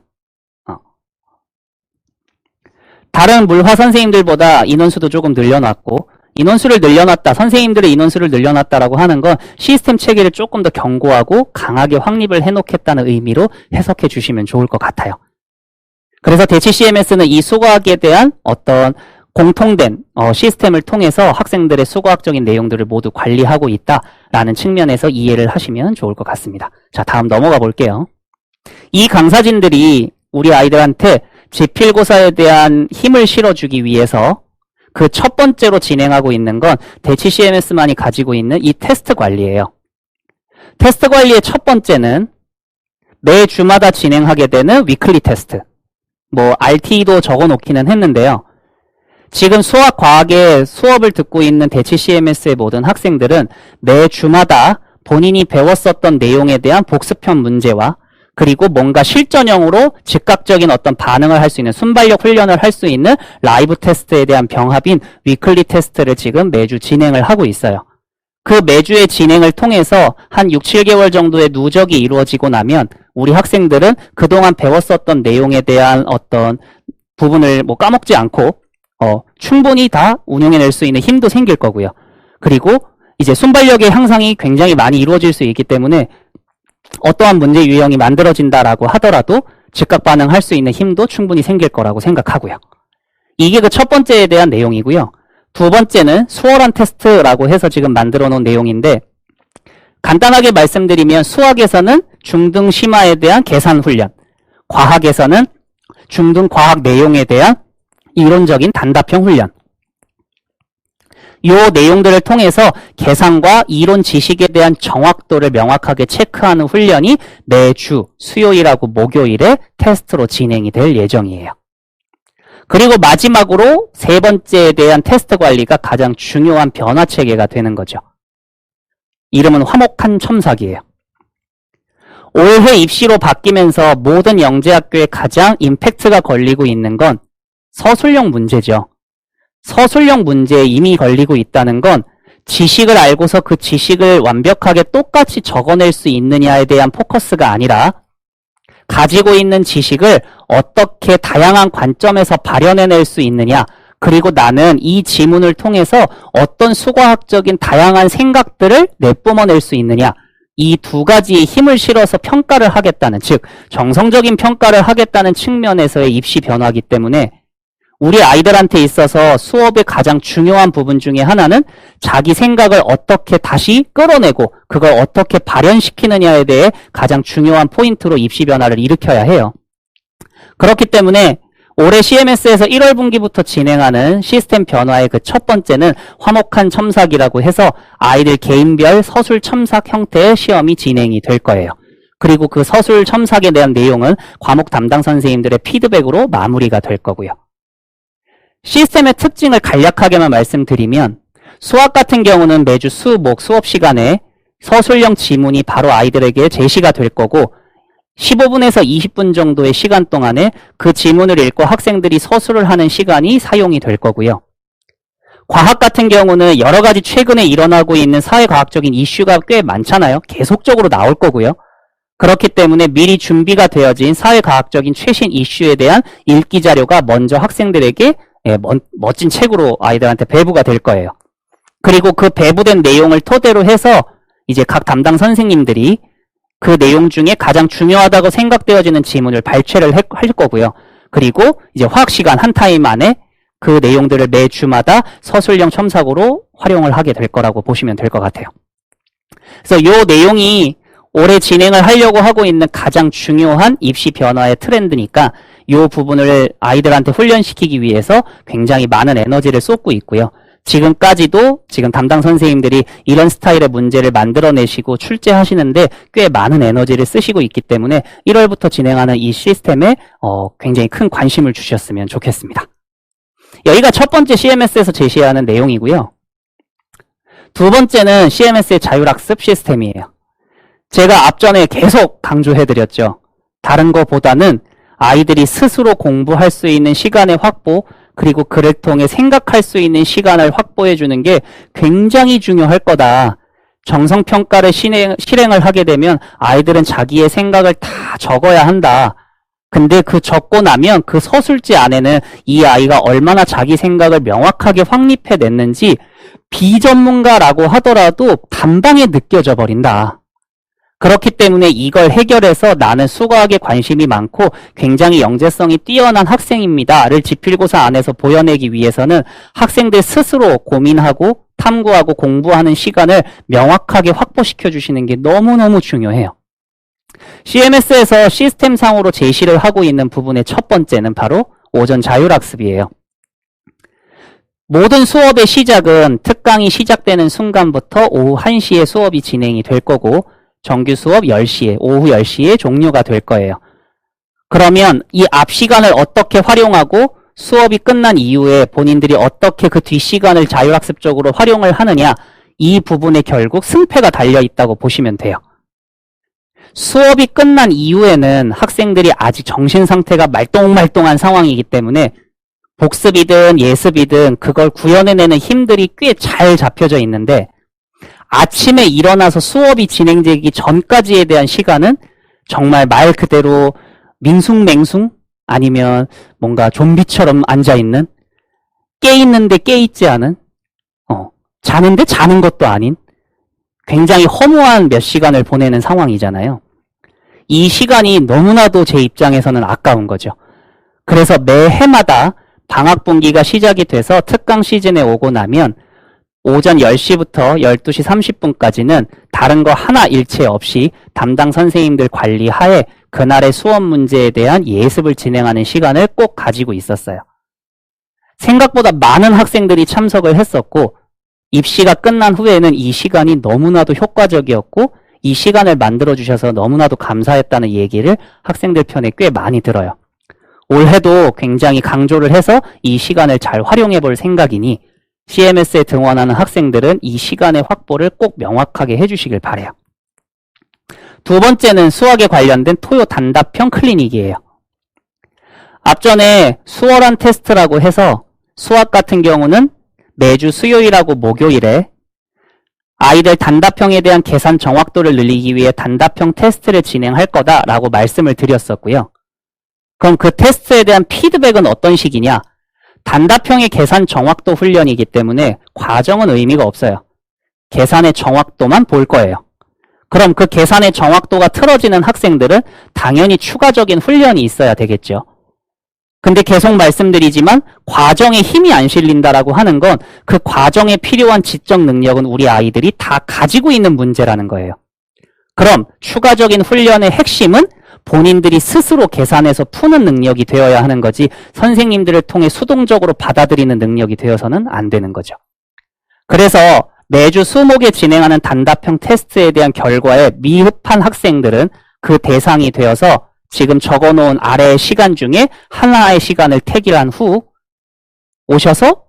다른 물화 선생님들보다 인원수도 조금 늘려놨고 인원수를 늘려놨다, 선생님들의 인원수를 늘려놨다라고 하는 건 시스템 체계를 조금 더 견고하고 강하게 확립을 해놓겠다는 의미로 해석해 주시면 좋을 것 같아요. 그래서 대치 CMS는 이 수거학에 대한 어떤 공통된 시스템을 통해서 학생들의 수거학적인 내용들을 모두 관리하고 있다라는 측면에서 이해를 하시면 좋을 것 같습니다. 자, 다음 넘어가 볼게요. 이 강사진들이 우리 아이들한테 지필고사에 대한 힘을 실어주기 위해서 그 첫 번째로 진행하고 있는 건 대치 CMS만이 가지고 있는 이 테스트 관리예요. 테스트 관리의 첫 번째는 매 주마다 진행하게 되는 위클리 테스트. 뭐 RT도 적어 놓기는 했는데요. 지금 수학, 과학의 수업을 듣고 있는 대치 CMS의 모든 학생들은 매 주마다 본인이 배웠었던 내용에 대한 복습형 문제와 그리고 뭔가 실전형으로 즉각적인 어떤 반응을 할 수 있는 순발력 훈련을 할 수 있는 라이브 테스트에 대한 병합인 위클리 테스트를 지금 매주 진행을 하고 있어요. 그 매주의 진행을 통해서 한 6, 7개월 정도의 누적이 이루어지고 나면 우리 학생들은 그동안 배웠었던 내용에 대한 어떤 부분을 뭐 까먹지 않고 충분히 다 운용해낼 수 있는 힘도 생길 거고요. 그리고 이제 순발력의 향상이 굉장히 많이 이루어질 수 있기 때문에 어떠한 문제 유형이 만들어진다라고 하더라도 즉각 반응할 수 있는 힘도 충분히 생길 거라고 생각하고요. 이게 그 첫 번째에 대한 내용이고요. 두 번째는 수월한 테스트라고 해서 지금 만들어 놓은 내용인데 간단하게 말씀드리면 수학에서는 중등 심화에 대한 계산 훈련, 과학에서는 중등 과학 내용에 대한 이론적인 단답형 훈련, 이 내용들을 통해서 계산과 이론 지식에 대한 정확도를 명확하게 체크하는 훈련이 매주 수요일하고 목요일에 테스트로 진행이 될 예정이에요. 그리고 마지막으로 세 번째에 대한 테스트 관리가 가장 중요한 변화 체계가 되는 거죠. 이름은 화목한 첨삭이에요. 올해 입시로 바뀌면서 모든 영재학교에 가장 임팩트가 걸리고 있는 건 서술형 문제죠. 서술형 문제에 이미 걸리고 있다는 건 지식을 알고서 그 지식을 완벽하게 똑같이 적어낼 수 있느냐에 대한 포커스가 아니라 가지고 있는 지식을 어떻게 다양한 관점에서 발현해낼 수 있느냐, 그리고 나는 이 지문을 통해서 어떤 수과학적인 다양한 생각들을 내뿜어낼 수 있느냐, 이 두 가지의 힘을 실어서 평가를 하겠다는, 즉 정성적인 평가를 하겠다는 측면에서의 입시 변화이기 때문에 우리 아이들한테 있어서 수업의 가장 중요한 부분 중에 하나는 자기 생각을 어떻게 다시 끌어내고 그걸 어떻게 발현시키느냐에 대해 가장 중요한 포인트로 입시 변화를 일으켜야 해요. 그렇기 때문에 올해 CMS에서 1월 분기부터 진행하는 시스템 변화의 그 첫 번째는 화목한 첨삭이라고 해서 아이들 개인별 서술 첨삭 형태의 시험이 진행이 될 거예요. 그리고 그 서술 첨삭에 대한 내용은 과목 담당 선생님들의 피드백으로 마무리가 될 거고요. 시스템의 특징을 간략하게만 말씀드리면 수학 같은 경우는 매주 수, 목, 수업 시간에 서술형 지문이 바로 아이들에게 제시가 될 거고 15분에서 20분 정도의 시간 동안에 그 지문을 읽고 학생들이 서술을 하는 시간이 사용이 될 거고요. 과학 같은 경우는 여러 가지 최근에 일어나고 있는 사회과학적인 이슈가 꽤 많잖아요. 계속적으로 나올 거고요. 그렇기 때문에 미리 준비가 되어진 사회과학적인 최신 이슈에 대한 읽기 자료가 먼저 학생들에게 멋진 책으로 아이들한테 배부가 될 거예요. 그리고 그 배부된 내용을 토대로 해서 이제 각 담당 선생님들이 그 내용 중에 가장 중요하다고 생각되어지는 지문을 발췌를 할 거고요. 그리고 이제 화학 시간 한 타임 안에 그 내용들을 매주마다 서술형 첨삭으로 활용을 하게 될 거라고 보시면 될 것 같아요. 그래서 이 내용이 올해 진행을 하려고 하고 있는 가장 중요한 입시 변화의 트렌드니까 이 부분을 아이들한테 훈련시키기 위해서 굉장히 많은 에너지를 쏟고 있고요. 지금까지도 지금 담당 선생님들이 이런 스타일의 문제를 만들어내시고 출제하시는데 꽤 많은 에너지를 쓰시고 있기 때문에 1월부터 진행하는 이 시스템에 굉장히 큰 관심을 주셨으면 좋겠습니다. 여기가 첫 번째 CMS에서 제시하는 내용이고요. 두 번째는 CMS의 자율학습 시스템이에요. 제가 앞전에 계속 강조해드렸죠. 다른 것보다는 아이들이 스스로 공부할 수 있는 시간의 확보, 그리고 그를 통해 생각할 수 있는 시간을 확보해 주는 게 굉장히 중요할 거다. 정성평가를 실행을 하게 되면 아이들은 자기의 생각을 다 적어야 한다. 근데 그 적고 나면 그 서술지 안에는 이 아이가 얼마나 자기 생각을 명확하게 확립해냈는지 비전문가라고 하더라도 단방에 느껴져 버린다. 그렇기 때문에 이걸 해결해서 나는 수과학에 관심이 많고 굉장히 영재성이 뛰어난 학생입니다를 지필고사 안에서 보여내기 위해서는 학생들 스스로 고민하고 탐구하고 공부하는 시간을 명확하게 확보시켜 주시는 게 너무너무 중요해요. CMS에서 시스템상으로 제시를 하고 있는 부분의 첫 번째는 바로 오전 자율학습이에요. 모든 수업의 시작은 특강이 시작되는 순간부터 오후 1시에 수업이 진행이 될 거고 정규 수업 10시에, 오후 10시에 종료가 될 거예요. 그러면 이 앞 시간을 어떻게 활용하고 수업이 끝난 이후에 본인들이 어떻게 그 뒷 시간을 자율학습적으로 활용을 하느냐, 이 부분에 결국 승패가 달려 있다고 보시면 돼요. 수업이 끝난 이후에는 학생들이 아직 정신 상태가 말똥말똥한 상황이기 때문에 복습이든 예습이든 그걸 구현해내는 힘들이 꽤 잘 잡혀져 있는데 아침에 일어나서 수업이 진행되기 전까지에 대한 시간은 정말 말 그대로 밍숭맹숭 아니면 뭔가 좀비처럼 앉아있는, 깨있는데 깨있지 않은, 자는데 자는 것도 아닌 굉장히 허무한 몇 시간을 보내는 상황이잖아요. 이 시간이 너무나도 제 입장에서는 아까운 거죠. 그래서 매해마다 방학 분기가 시작이 돼서 특강 시즌에 오고 나면 오전 10시부터 12시 30분까지는 다른 거 하나 일체 없이 담당 선생님들 관리 하에 그날의 수업 문제에 대한 예습을 진행하는 시간을 꼭 가지고 있었어요. 생각보다 많은 학생들이 참석을 했었고 입시가 끝난 후에는 이 시간이 너무나도 효과적이었고 이 시간을 만들어주셔서 너무나도 감사했다는 얘기를 학생들 편에 꽤 많이 들어요. 올해도 굉장히 강조를 해서 이 시간을 잘 활용해 볼 생각이니 CMS에 등원하는 학생들은 이 시간의 확보를 꼭 명확하게 해주시길 바라요. 두 번째는 수학에 관련된 토요 단답형 클리닉이에요. 앞전에 수월한 테스트라고 해서 수학 같은 경우는 매주 수요일하고 목요일에 아이들 단답형에 대한 계산 정확도를 늘리기 위해 단답형 테스트를 진행할 거다라고 말씀을 드렸었고요. 그럼 그 테스트에 대한 피드백은 어떤 식이냐? 단답형의 계산 정확도 훈련이기 때문에 과정은 의미가 없어요. 계산의 정확도만 볼 거예요. 그럼 그 계산의 정확도가 틀어지는 학생들은 당연히 추가적인 훈련이 있어야 되겠죠. 근데 계속 말씀드리지만 과정에 힘이 안 실린다라고 하는 건 그 과정에 필요한 지적 능력은 우리 아이들이 다 가지고 있는 문제라는 거예요. 그럼 추가적인 훈련의 핵심은 본인들이 스스로 계산해서 푸는 능력이 되어야 하는 거지 선생님들을 통해 수동적으로 받아들이는 능력이 되어서는 안 되는 거죠. 그래서 매주 수목에 진행하는 단답형 테스트에 대한 결과에 미흡한 학생들은 그 대상이 되어서 지금 적어놓은 아래의 시간 중에 하나의 시간을 택일한 후 오셔서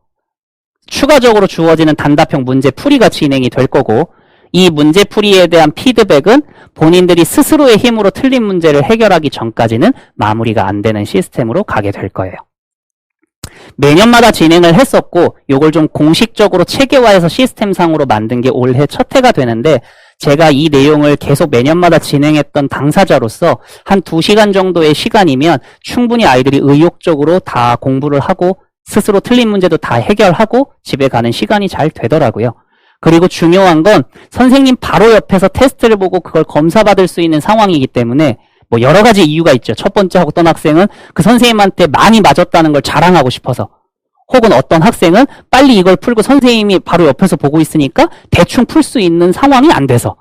추가적으로 주어지는 단답형 문제 풀이가 진행이 될 거고 이 문제 풀이에 대한 피드백은 본인들이 스스로의 힘으로 틀린 문제를 해결하기 전까지는 마무리가 안 되는 시스템으로 가게 될 거예요. 매년마다 진행을 했었고 요걸 좀 공식적으로 체계화해서 시스템상으로 만든 게 올해 첫 해가 되는데 제가 이 내용을 계속 매년마다 진행했던 당사자로서 한 2시간 정도의 시간이면 충분히 아이들이 의욕적으로 다 공부를 하고 스스로 틀린 문제도 다 해결하고 집에 가는 시간이 잘 되더라고요. 그리고 중요한 건 선생님 바로 옆에서 테스트를 보고 그걸 검사받을 수 있는 상황이기 때문에 뭐 여러 가지 이유가 있죠. 첫 번째 어떤 학생은 그 선생님한테 많이 맞았다는 걸 자랑하고 싶어서 혹은 어떤 학생은 빨리 이걸 풀고 선생님이 바로 옆에서 보고 있으니까 대충 풀 수 있는 상황이 안 돼서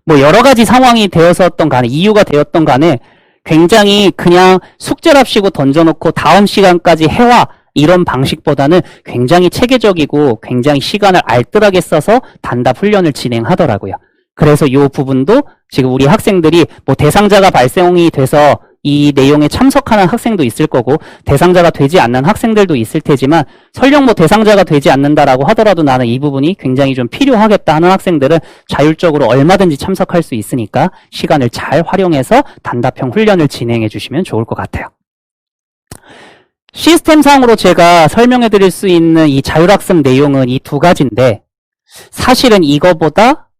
뭐 여러 가지 상황이 되었었던 간에 이유가 되었던 간에 굉장히 그냥 숙제랍시고 던져놓고 다음 시간까지 해와 이런 방식보다는 굉장히 체계적이고 굉장히 시간을 알뜰하게 써서 단답 훈련을 진행하더라고요. 그래서 이 부분도 지금 우리 학생들이 뭐 대상자가 발생이 돼서 이 내용에 참석하는 학생도 있을 거고 대상자가 되지 않는 학생들도 있을 테지만 설령 뭐 대상자가 되지 않는다라고 하더라도 나는 이 부분이 굉장히 좀 필요하겠다 하는 학생들은 자율적으로 얼마든지 참석할 수 있으니까 시간을 잘 활용해서 단답형 훈련을 진행해 주시면 좋을 것 같아요. 시스템상으로 제가 설명해 드릴 수 있는 이 자율학습 내용은 이 두 가지인데 사실은 이거보다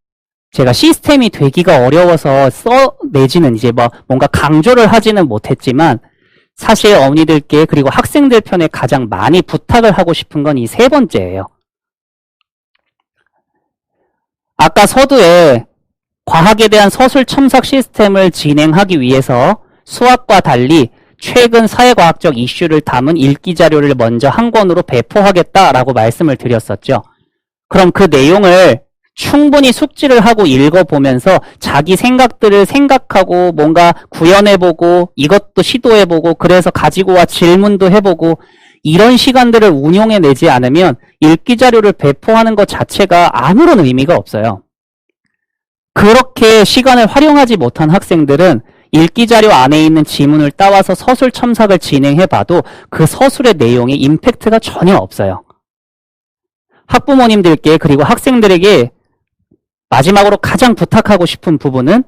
제가 시스템이 되기가 어려워서 써내지는 이제 뭐 뭔가 강조를 하지는 못했지만 사실 어머니들께 그리고 학생들 편에 가장 많이 부탁을 하고 싶은 건 이 세 번째예요. 아까 서두에 과학에 대한 서술 첨삭 시스템을 진행하기 위해서 수학과 달리 최근 사회과학적 이슈를 담은 읽기 자료를 먼저 한 권으로 배포하겠다라고 말씀을 드렸었죠. 그럼 그 내용을 충분히 숙지를 하고 읽어보면서 자기 생각들을 생각하고 뭔가 구현해보고 이것도 시도해보고 그래서 가지고 와 질문도 해보고 이런 시간들을 운용해내지 않으면 읽기 자료를 배포하는 것 자체가 아무런 의미가 없어요. 그렇게 시간을 활용하지 못한 학생들은 읽기 자료 안에 있는 지문을 따와서 서술 첨삭을 진행해봐도 그 서술의 내용에 임팩트가 전혀 없어요. 학부모님들께 그리고 학생들에게 마지막으로 가장 부탁하고 싶은 부분은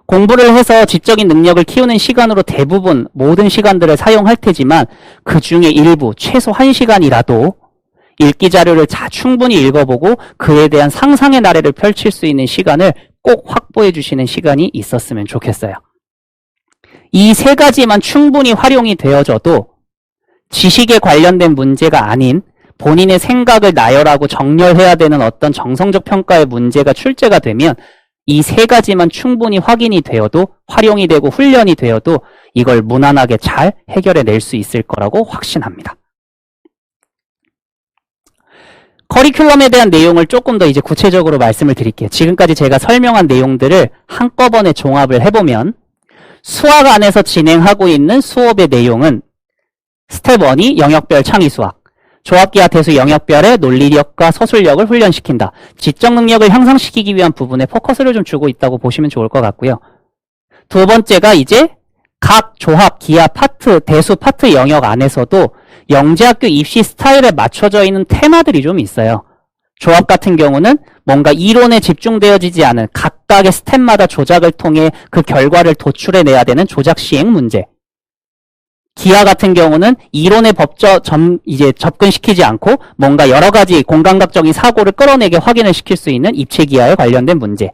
공부를 해서 지적인 능력을 키우는 시간으로 대부분 모든 시간들을 사용할 테지만 그 중에 일부 최소 1시간이라도 읽기 자료를 충분히 읽어보고 그에 대한 상상의 나래를 펼칠 수 있는 시간을 꼭 확보해 주시는 시간이 있었으면 좋겠어요. 이 세 가지만 충분히 활용이 되어져도 지식에 관련된 문제가 아닌 본인의 생각을 나열하고 정렬해야 되는 어떤 정성적 평가의 문제가 출제가 되면 이 세 가지만 충분히 확인이 되어도 활용이 되고 훈련이 되어도 이걸 무난하게 잘 해결해낼 수 있을 거라고 확신합니다. 커리큘럼에 대한 내용을 조금 더 이제 구체적으로 말씀을 드릴게요. 지금까지 제가 설명한 내용들을 한꺼번에 종합을 해보면 수학 안에서 진행하고 있는 수업의 내용은 스텝 1이 영역별 창의 수학, 조합기하 대수 영역별의 논리력과 서술력을 훈련시킨다. 지적 능력을 향상시키기 위한 부분에 포커스를 좀 주고 있다고 보시면 좋을 것 같고요. 두 번째가 이제 각 조합, 기하 파트, 대수 파트 영역 안에서도 영재학교 입시 스타일에 맞춰져 있는 테마들이 좀 있어요. 조합 같은 경우는 뭔가 이론에 집중되어지지 않은 각각의 스텝마다 조작을 통해 그 결과를 도출해내야 되는 조작 시행 문제. 기하 같은 경우는 이론의 이제 접근시키지 않고 뭔가 여러 가지 공감각적인 사고를 끌어내게 확인을 시킬 수 있는 입체 기하에 관련된 문제.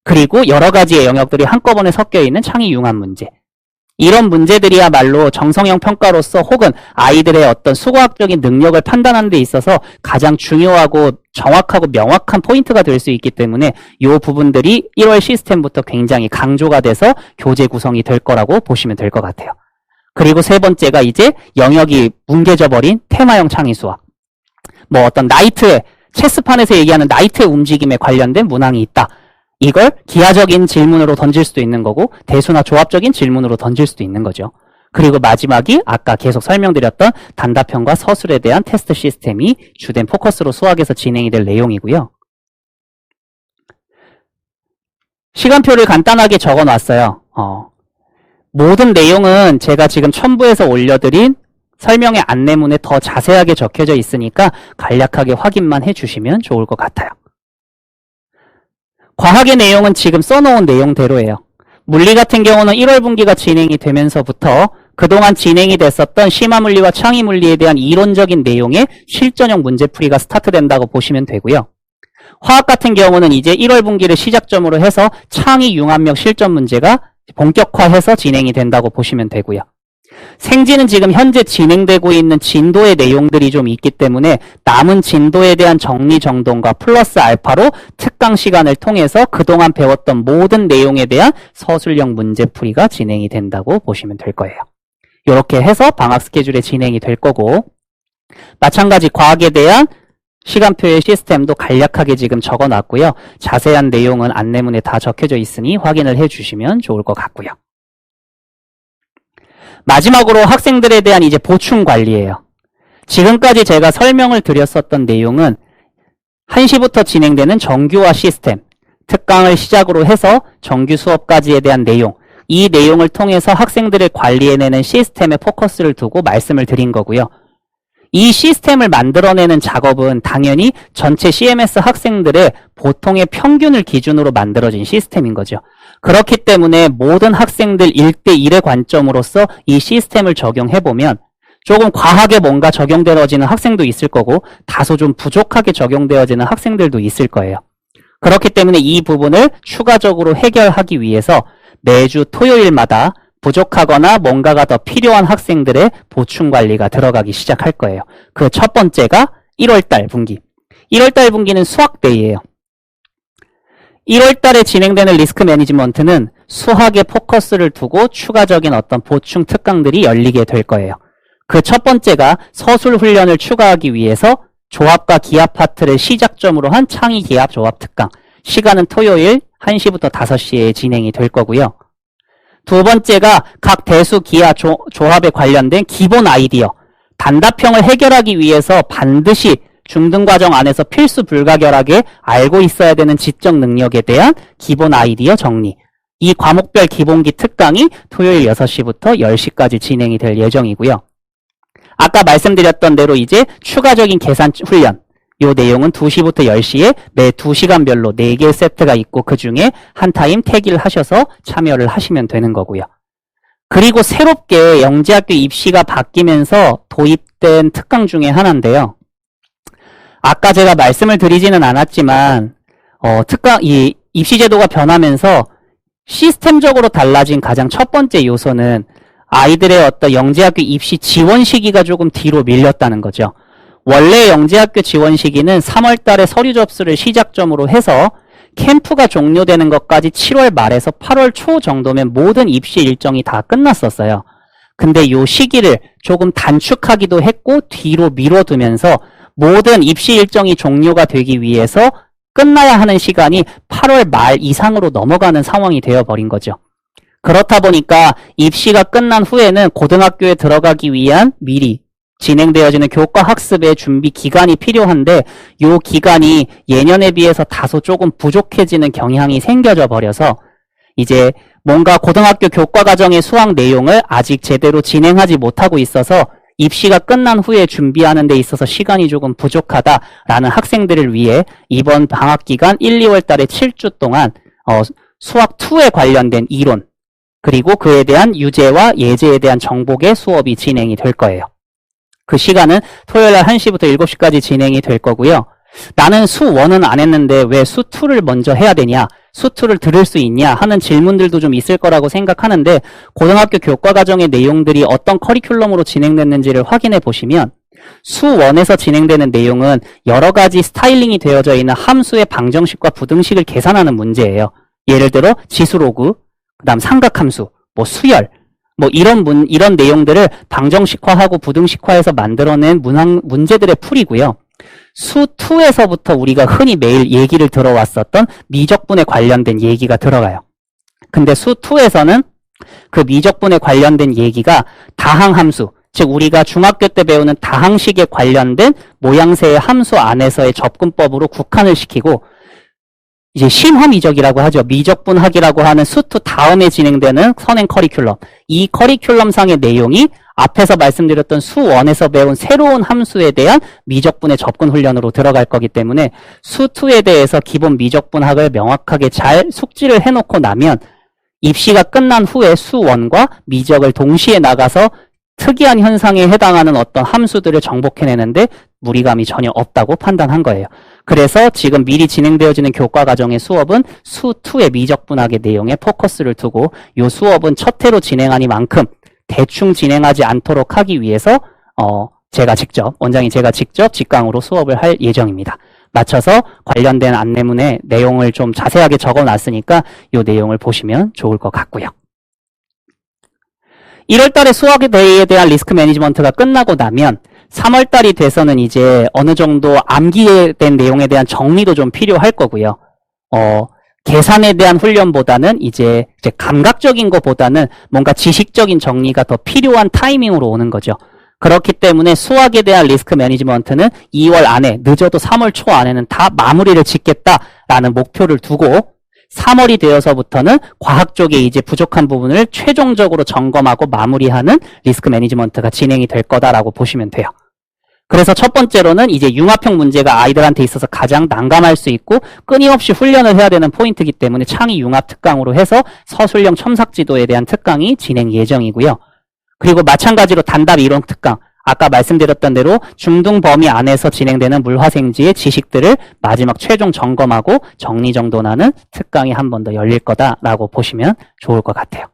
그리고 여러 가지의 영역들이 한꺼번에 섞여 있는 창의 융합 문제. 이런 문제들이야말로 정성형 평가로서 혹은 아이들의 어떤 수거학적인 능력을 판단하는 데 있어서 가장 중요하고 정확하고 명확한 포인트가 될 수 있기 때문에 이 부분들이 1월 시스템부터 굉장히 강조가 돼서 교재 구성이 될 거라고 보시면 될 것 같아요. 그리고 세 번째가 이제 영역이 뭉개져 버린 테마형 창의 수학. 뭐 어떤 나이트의 체스판에서 얘기하는 나이트의 움직임에 관련된 문항이 있다. 이걸 기하적인 질문으로 던질 수도 있는 거고 대수나 조합적인 질문으로 던질 수도 있는 거죠. 그리고 마지막이 아까 계속 설명드렸던 단답형과 서술에 대한 테스트 시스템이 주된 포커스로 수학에서 진행이 될 내용이고요. 시간표를 간단하게 적어놨어요. 모든 내용은 제가 지금 첨부해서 올려드린 설명의 안내문에 더 자세하게 적혀져 있으니까 간략하게 확인만 해주시면 좋을 것 같아요. 과학의 내용은 지금 써놓은 내용대로예요. 물리 같은 경우는 1월 분기가 진행이 되면서부터 그동안 진행이 됐었던 심화물리와 창의물리에 대한 이론적인 내용의 실전형 문제풀이가 스타트된다고 보시면 되고요. 화학 같은 경우는 이제 1월 분기를 시작점으로 해서 창의 융합력 실전 문제가 본격화해서 진행이 된다고 보시면 되고요. 생지는 지금 현재 진행되고 있는 진도의 내용들이 좀 있기 때문에 남은 진도에 대한 정리정돈과 플러스 알파로 특강 시간을 통해서 그동안 배웠던 모든 내용에 대한 서술형 문제풀이가 진행이 된다고 보시면 될 거예요. 이렇게 해서 방학 스케줄에 진행이 될 거고, 마찬가지 과학에 대한 시간표의 시스템도 간략하게 지금 적어놨고요. 자세한 내용은 안내문에 다 적혀져 있으니 확인을 해주시면 좋을 것 같고요. 마지막으로 학생들에 대한 이제 보충 관리예요. 지금까지 제가 설명을 드렸었던 내용은 1시부터 진행되는 정규화 시스템, 특강을 시작으로 해서 정규 수업까지에 대한 내용, 이 내용을 통해서 학생들을 관리해내는 시스템에 포커스를 두고 말씀을 드린 거고요. 이 시스템을 만들어내는 작업은 당연히 전체 CMS 학생들의 보통의 평균을 기준으로 만들어진 시스템인 거죠. 그렇기 때문에 모든 학생들 1대1의 관점으로서 이 시스템을 적용해보면 조금 과하게 뭔가 적용되어지는 학생도 있을 거고 다소 좀 부족하게 적용되어지는 학생들도 있을 거예요. 그렇기 때문에 이 부분을 추가적으로 해결하기 위해서 매주 토요일마다 부족하거나 뭔가가 더 필요한 학생들의 보충 관리가 들어가기 시작할 거예요. 그 첫 번째가 1월달 분기. 1월달 분기는 수학데이예요. 1월달에 진행되는 리스크 매니지먼트는 수학에 포커스를 두고 추가적인 어떤 보충 특강들이 열리게 될 거예요. 그 첫 번째가 서술 훈련을 추가하기 위해서 조합과 기합 파트를 시작점으로 한 창의 기합 조합 특강. 시간은 토요일 1시부터 5시에 진행이 될 거고요. 두 번째가 각 대수 기하 조합에 관련된 기본 아이디어, 단답형을 해결하기 위해서 반드시 중등과정 안에서 필수 불가결하게 알고 있어야 되는 지적 능력에 대한 기본 아이디어 정리. 이 과목별 기본기 특강이 토요일 6시부터 10시까지 진행이 될 예정이고요. 아까 말씀드렸던 대로 이제 추가적인 계산 훈련, 이 내용은 2시부터 10시에 매 2시간별로 4개의 세트가 있고 그 중에 한 타임 태기를 하셔서 참여를 하시면 되는 거고요. 그리고 새롭게 영재학교 입시가 바뀌면서 도입된 특강 중에 하나인데요. 아까 제가 말씀을 드리지는 않았지만 이 입시제도가 변하면서 시스템적으로 달라진 가장 첫 번째 요소는 아이들의 어떤 영재학교 입시 지원 시기가 조금 뒤로 밀렸다는 거죠. 원래 영재학교 지원 시기는 3월 달에 서류 접수를 시작점으로 해서 캠프가 종료되는 것까지 7월 말에서 8월 초 정도면 모든 입시 일정이 다 끝났었어요. 근데 이 시기를 조금 단축하기도 했고 뒤로 미뤄두면서 모든 입시 일정이 종료가 되기 위해서 끝나야 하는 시간이 8월 말 이상으로 넘어가는 상황이 되어버린 거죠. 그렇다 보니까 입시가 끝난 후에는 고등학교에 들어가기 위한 미리 진행되어지는 교과 학습의 준비 기간이 필요한데 이 기간이 예년에 비해서 다소 조금 부족해지는 경향이 생겨져 버려서 이제 뭔가 고등학교 교과 과정의 수학 내용을 아직 제대로 진행하지 못하고 있어서 입시가 끝난 후에 준비하는 데 있어서 시간이 조금 부족하다라는 학생들을 위해 이번 방학 기간 1, 2월 달에 7주 동안 수학 2에 관련된 이론 그리고 그에 대한 유제와 예제에 대한 정복의 수업이 진행이 될 거예요. 그 시간은 토요일 날 1시부터 7시까지 진행이 될 거고요. 나는 수 1은 안 했는데 왜 수 2를 먼저 해야 되냐? 수 2를 들을 수 있냐? 하는 질문들도 좀 있을 거라고 생각하는데 고등학교 교과 과정의 내용들이 어떤 커리큘럼으로 진행됐는지를 확인해 보시면 수 1에서 진행되는 내용은 여러 가지 스타일링이 되어져 있는 함수의 방정식과 부등식을 계산하는 문제예요. 예를 들어 지수로그, 그 다음 삼각함수, 수열, 뭐 이런 내용들을 방정식화하고 부등식화해서 만들어낸 문제들의 풀이고요. 수2에서부터 우리가 흔히 매일 얘기를 들어왔었던 미적분에 관련된 얘기가 들어가요. 근데 수2에서는 그 미적분에 관련된 얘기가 다항함수, 즉 우리가 중학교 때 배우는 다항식에 관련된 모양새의 함수 안에서의 접근법으로 국한을 시키고 이제 심화미적이라고 하죠. 미적분학이라고 하는 수2 다음에 진행되는 선행 커리큘럼. 이 커리큘럼상의 내용이 앞에서 말씀드렸던 수1에서 배운 새로운 함수에 대한 미적분의 접근 훈련으로 들어갈 거기 때문에 수2에 대해서 기본 미적분학을 명확하게 잘 숙지를 해놓고 나면 입시가 끝난 후에 수1과 미적을 동시에 나가서 특이한 현상에 해당하는 어떤 함수들을 정복해내는데 무리감이 전혀 없다고 판단한 거예요. 그래서 지금 미리 진행되어지는 교과 과정의 수업은 수2의 미적분학의 내용에 포커스를 두고 이 수업은 첫 회로 진행하니만큼 대충 진행하지 않도록 하기 위해서 원장이 제가 직접 직강으로 수업을 할 예정입니다. 맞춰서 관련된 안내문의 내용을 좀 자세하게 적어놨으니까 이 내용을 보시면 좋을 것 같고요. 1월달에 수학의 대회에 대한 리스크 매니지먼트가 끝나고 나면 3월달이 돼서는 이제 어느 정도 암기된 내용에 대한 정리도 좀 필요할 거고요. 계산에 대한 훈련보다는 이제 감각적인 것보다는 뭔가 지식적인 정리가 더 필요한 타이밍으로 오는 거죠. 그렇기 때문에 수학에 대한 리스크 매니지먼트는 2월 안에, 늦어도 3월 초 안에는 다 마무리를 짓겠다라는 목표를 두고 3월이 되어서부터는 과학 쪽에 이제 부족한 부분을 최종적으로 점검하고 마무리하는 리스크 매니지먼트가 진행이 될 거다라고 보시면 돼요. 그래서 첫 번째로는 이제 융합형 문제가 아이들한테 있어서 가장 난감할 수 있고 끊임없이 훈련을 해야 되는 포인트이기 때문에 창의 융합 특강으로 해서 서술형 첨삭지도에 대한 특강이 진행 예정이고요. 그리고 마찬가지로 단답 이론 특강, 아까 말씀드렸던 대로 중등 범위 안에서 진행되는 물화생지의 지식들을 마지막 최종 점검하고 정리정돈하는 특강이 한 번 더 열릴 거다라고 보시면 좋을 것 같아요.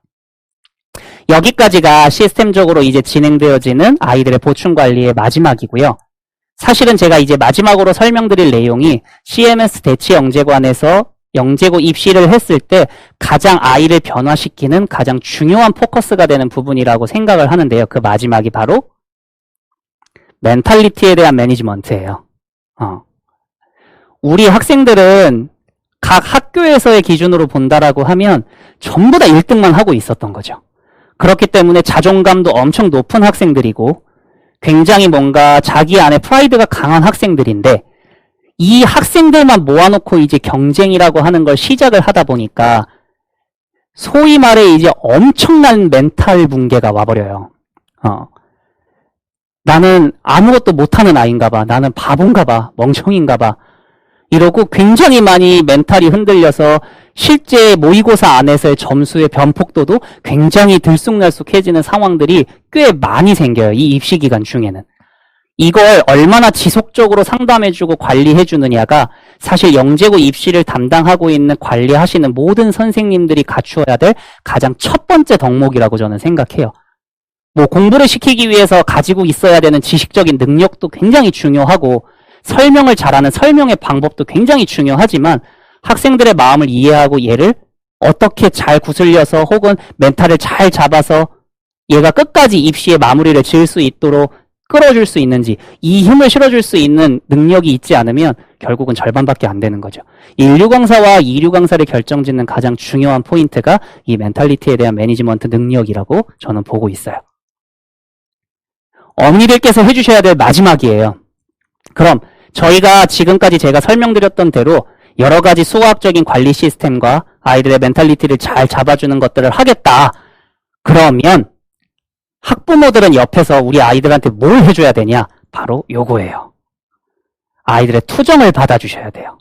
여기까지가 시스템적으로 이제 진행되어지는 아이들의 보충관리의 마지막이고요. 사실은 제가 이제 마지막으로 설명드릴 내용이 CMS 대치 영재관에서 영재고 입시를 했을 때 가장 아이를 변화시키는 가장 중요한 포커스가 되는 부분이라고 생각을 하는데요. 그 마지막이 바로 멘탈리티에 대한 매니지먼트예요. 우리 학생들은 각 학교에서의 기준으로 본다라고 하면 전부 다 1등만 하고 있었던 거죠. 그렇기 때문에 자존감도 엄청 높은 학생들이고 굉장히 뭔가 자기 안에 프라이드가 강한 학생들인데 이 학생들만 모아놓고 이제 경쟁이라고 하는 걸 시작을 하다 보니까 소위 말해 이제 엄청난 멘탈 붕괴가 와버려요. 나는 아무것도 못하는 아이인가 봐. 나는 바본가 봐. 멍청인가 봐. 이러고 굉장히 많이 멘탈이 흔들려서 실제 모의고사 안에서의 점수의 변폭도도 굉장히 들쑥날쑥해지는 상황들이 꽤 많이 생겨요. 이 입시기간 중에는. 이걸 얼마나 지속적으로 상담해주고 관리해주느냐가 사실 영재고 입시를 담당하고 있는 관리하시는 모든 선생님들이 갖추어야 될 가장 첫 번째 덕목이라고 저는 생각해요. 뭐 공부를 시키기 위해서 가지고 있어야 되는 지식적인 능력도 굉장히 중요하고 설명을 잘하는 설명의 방법도 굉장히 중요하지만 학생들의 마음을 이해하고 얘를 어떻게 잘 구슬려서 혹은 멘탈을 잘 잡아서 얘가 끝까지 입시의 마무리를 지을 수 있도록 끌어줄 수 있는지 이 힘을 실어줄 수 있는 능력이 있지 않으면 결국은 절반밖에 안 되는 거죠. 1류 강사와 2류 강사를 결정짓는 가장 중요한 포인트가 이 멘탈리티에 대한 매니지먼트 능력이라고 저는 보고 있어요. 어머니들께서 해주셔야 될 마지막이에요. 그럼 저희가 지금까지 제가 설명드렸던 대로 여러 가지 수학적인 관리 시스템과 아이들의 멘탈리티를 잘 잡아주는 것들을 하겠다. 그러면 학부모들은 옆에서 우리 아이들한테 뭘 해줘야 되냐? 바로 요거예요. 아이들의 투정을 받아주셔야 돼요.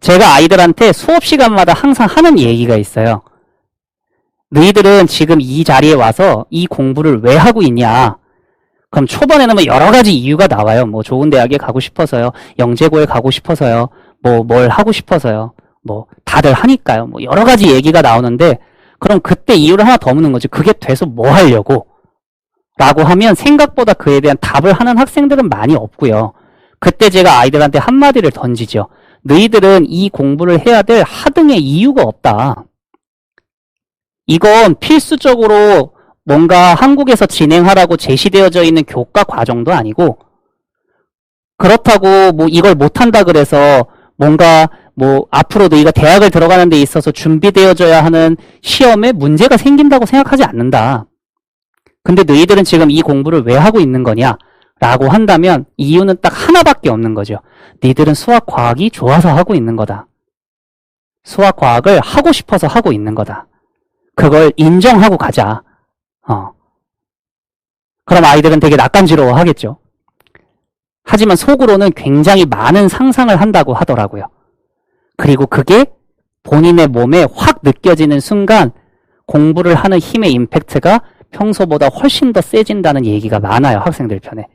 제가 아이들한테 수업 시간마다 항상 하는 얘기가 있어요. 너희들은 지금 이 자리에 와서 이 공부를 왜 하고 있냐? 그럼 초반에는 뭐 여러 가지 이유가 나와요. 뭐 좋은 대학에 가고 싶어서요. 영재고에 가고 싶어서요. 뭐 뭘 하고 싶어서요. 뭐 다들 하니까요. 뭐 여러 가지 얘기가 나오는데 그럼 그때 이유를 하나 더 묻는 거지. 그게 돼서 뭐 하려고? 라고 하면 생각보다 그에 대한 답을 하는 학생들은 많이 없고요. 그때 제가 아이들한테 한마디를 던지죠. 너희들은 이 공부를 해야 될 하등의 이유가 없다. 이건 필수적으로 뭔가 한국에서 진행하라고 제시되어져 있는 교과 과정도 아니고, 그렇다고 뭐 이걸 못한다 그래서 뭔가 뭐 앞으로 너희가 대학을 들어가는 데 있어서 준비되어져야 하는 시험에 문제가 생긴다고 생각하지 않는다. 근데 너희들은 지금 이 공부를 왜 하고 있는 거냐? 라고 한다면 이유는 딱 하나밖에 없는 거죠. 너희들은 수학, 과학이 좋아서 하고 있는 거다. 수학, 과학을 하고 싶어서 하고 있는 거다. 그걸 인정하고 가자. 그럼 아이들은 되게 낯간지러워 하겠죠. 하지만 속으로는 굉장히 많은 상상을 한다고 하더라고요. 그리고 그게 본인의 몸에 확 느껴지는 순간 공부를 하는 힘의 임팩트가 평소보다 훨씬 더 세진다는 얘기가 많아요. 학생들 편에.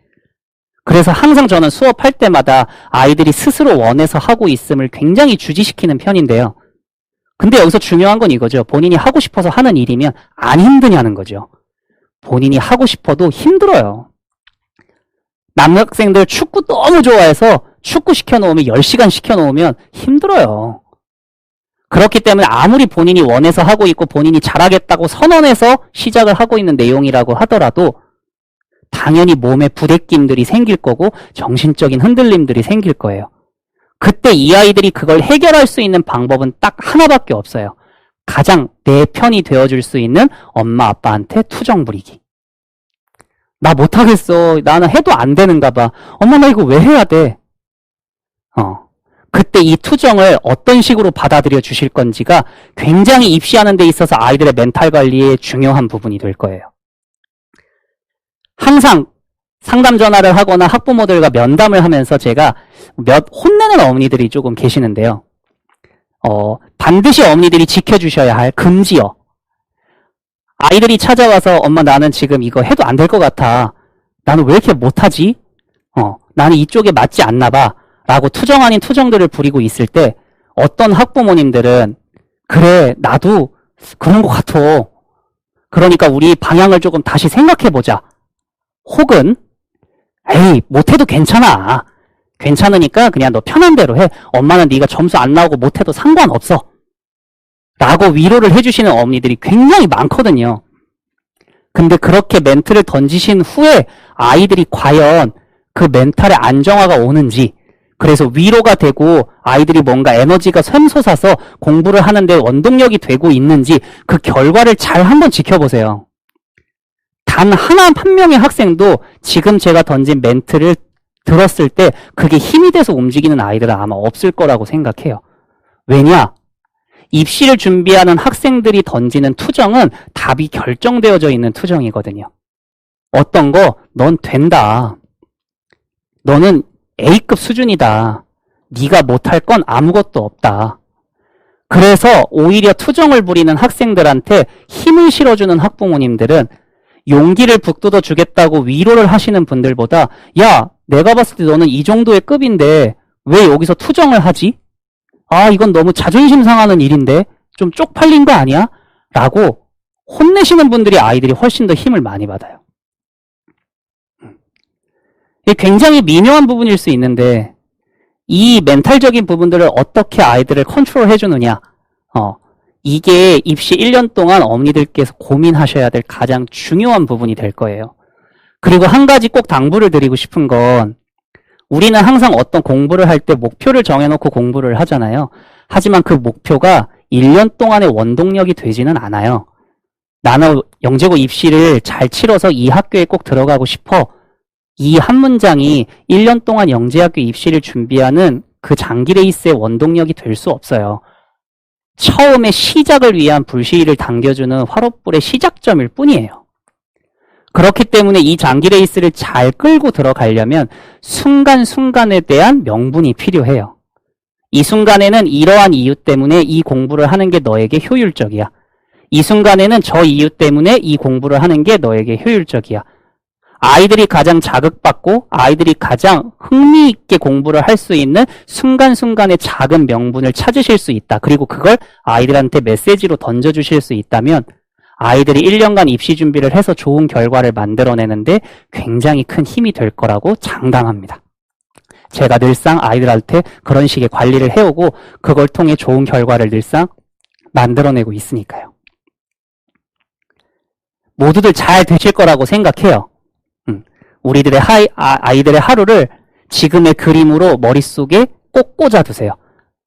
그래서 항상 저는 수업할 때마다 아이들이 스스로 원해서 하고 있음을 굉장히 주지시키는 편인데요. 근데 여기서 중요한 건 이거죠. 본인이 하고 싶어서 하는 일이면 안 힘드냐는 거죠. 본인이 하고 싶어도 힘들어요. 남학생들 축구 너무 좋아해서 축구 시켜놓으면 10시간 시켜놓으면 힘들어요. 그렇기 때문에 아무리 본인이 원해서 하고 있고 본인이 잘하겠다고 선언해서 시작을 하고 있는 내용이라고 하더라도 당연히 몸에 부대낌들이 생길 거고 정신적인 흔들림들이 생길 거예요. 그때 이 아이들이 그걸 해결할 수 있는 방법은 딱 하나밖에 없어요. 가장 내 편이 되어줄 수 있는 엄마 아빠한테 투정 부리기. 나 못하겠어. 나는 해도 안 되는가 봐. 엄마 나 이거 왜 해야 돼? 그때 이 투정을 어떤 식으로 받아들여 주실 건지가 굉장히 입시하는 데 있어서 아이들의 멘탈 관리에 중요한 부분이 될 거예요. 항상 상담 전화를 하거나 학부모들과 면담을 하면서 제가 혼내는 어머니들이 조금 계시는데요. 반드시 어머니들이 지켜주셔야 할 금지어. 아이들이 찾아와서 엄마 나는 지금 이거 해도 안 될 것 같아. 나는 왜 이렇게 못하지? 나는 이쪽에 맞지 않나 봐. 라고 투정 아닌 투정들을 부리고 있을 때 어떤 학부모님들은 그래 나도 그런 것 같아. 그러니까 우리 방향을 조금 다시 생각해보자. 혹은 에이 못해도 괜찮아. 괜찮으니까 그냥 너 편한 대로 해. 엄마는 네가 점수 안 나오고 못해도 상관없어. 라고 위로를 해주시는 어머니들이 굉장히 많거든요. 근데 그렇게 멘트를 던지신 후에 아이들이 과연 그 멘탈의 안정화가 오는지, 그래서 위로가 되고 아이들이 뭔가 에너지가 샘솟아서 공부를 하는데 원동력이 되고 있는지 그 결과를 잘 한번 지켜보세요. 단 한 명의 학생도 지금 제가 던진 멘트를 들었을 때 그게 힘이 돼서 움직이는 아이들은 아마 없을 거라고 생각해요. 왜냐? 입시를 준비하는 학생들이 던지는 투정은 답이 결정되어져 있는 투정이거든요. 어떤 거, 넌 된다. 너는 A급 수준이다. 네가 못할 건 아무것도 없다. 그래서 오히려 투정을 부리는 학생들한테 힘을 실어주는 학부모님들은 용기를 북돋워 주겠다고 위로를 하시는 분들보다 야, 내가 봤을 때 너는 이 정도의 급인데 왜 여기서 투정을 하지? 아, 이건 너무 자존심 상하는 일인데 좀 쪽팔린 거 아니야? 라고 혼내시는 분들이 아이들이 훨씬 더 힘을 많이 받아요. 이게 굉장히 미묘한 부분일 수 있는데 이 멘탈적인 부분들을 어떻게 아이들을 컨트롤 해주느냐, 이게 입시 1년 동안 어머니들께서 고민하셔야 될 가장 중요한 부분이 될 거예요. 그리고 한 가지 꼭 당부를 드리고 싶은 건, 우리는 항상 어떤 공부를 할 때 목표를 정해놓고 공부를 하잖아요. 하지만 그 목표가 1년 동안의 원동력이 되지는 않아요. 나는 영재고 입시를 잘 치러서 이 학교에 꼭 들어가고 싶어. 이 한 문장이 1년 동안 영재학교 입시를 준비하는 그 장기 레이스의 원동력이 될 수 없어요. 처음에 시작을 위한 불시위를 당겨주는 화롯불의 시작점일 뿐이에요. 그렇기 때문에 이 장기 레이스를 잘 끌고 들어가려면 순간순간에 대한 명분이 필요해요. 이 순간에는 이러한 이유 때문에 이 공부를 하는 게 너에게 효율적이야. 이 순간에는 저 이유 때문에 이 공부를 하는 게 너에게 효율적이야. 아이들이 가장 자극받고 아이들이 가장 흥미있게 공부를 할 수 있는 순간순간의 작은 명분을 찾으실 수 있다. 그리고 그걸 아이들한테 메시지로 던져주실 수 있다면 아이들이 1년간 입시 준비를 해서 좋은 결과를 만들어내는데 굉장히 큰 힘이 될 거라고 장담합니다. 제가 늘상 아이들한테 그런 식의 관리를 해오고 그걸 통해 좋은 결과를 늘상 만들어내고 있으니까요. 모두들 잘 되실 거라고 생각해요. 우리들의 아이들의 하루를 지금의 그림으로 머릿속에 꼭 꽂아두세요.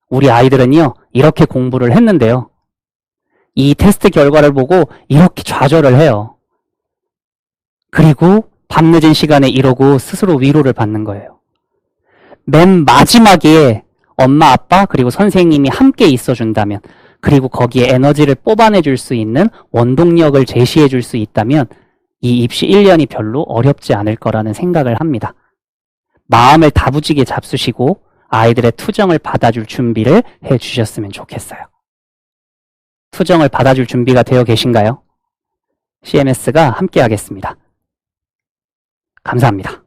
우리 아이들은요, 이렇게 공부를 했는데요. 이 테스트 결과를 보고 이렇게 좌절을 해요. 그리고 밤늦은 시간에 이러고 스스로 위로를 받는 거예요. 맨 마지막에 엄마, 아빠, 그리고 선생님이 함께 있어준다면, 그리고 거기에 에너지를 뽑아내줄 수 있는 원동력을 제시해줄 수 있다면 이 입시 1년이 별로 어렵지 않을 거라는 생각을 합니다. 마음을 다부지게 잡수시고 아이들의 투정을 받아줄 준비를 해주셨으면 좋겠어요. 투정을 받아줄 준비가 되어 계신가요? CMS가 함께 하겠습니다. 감사합니다.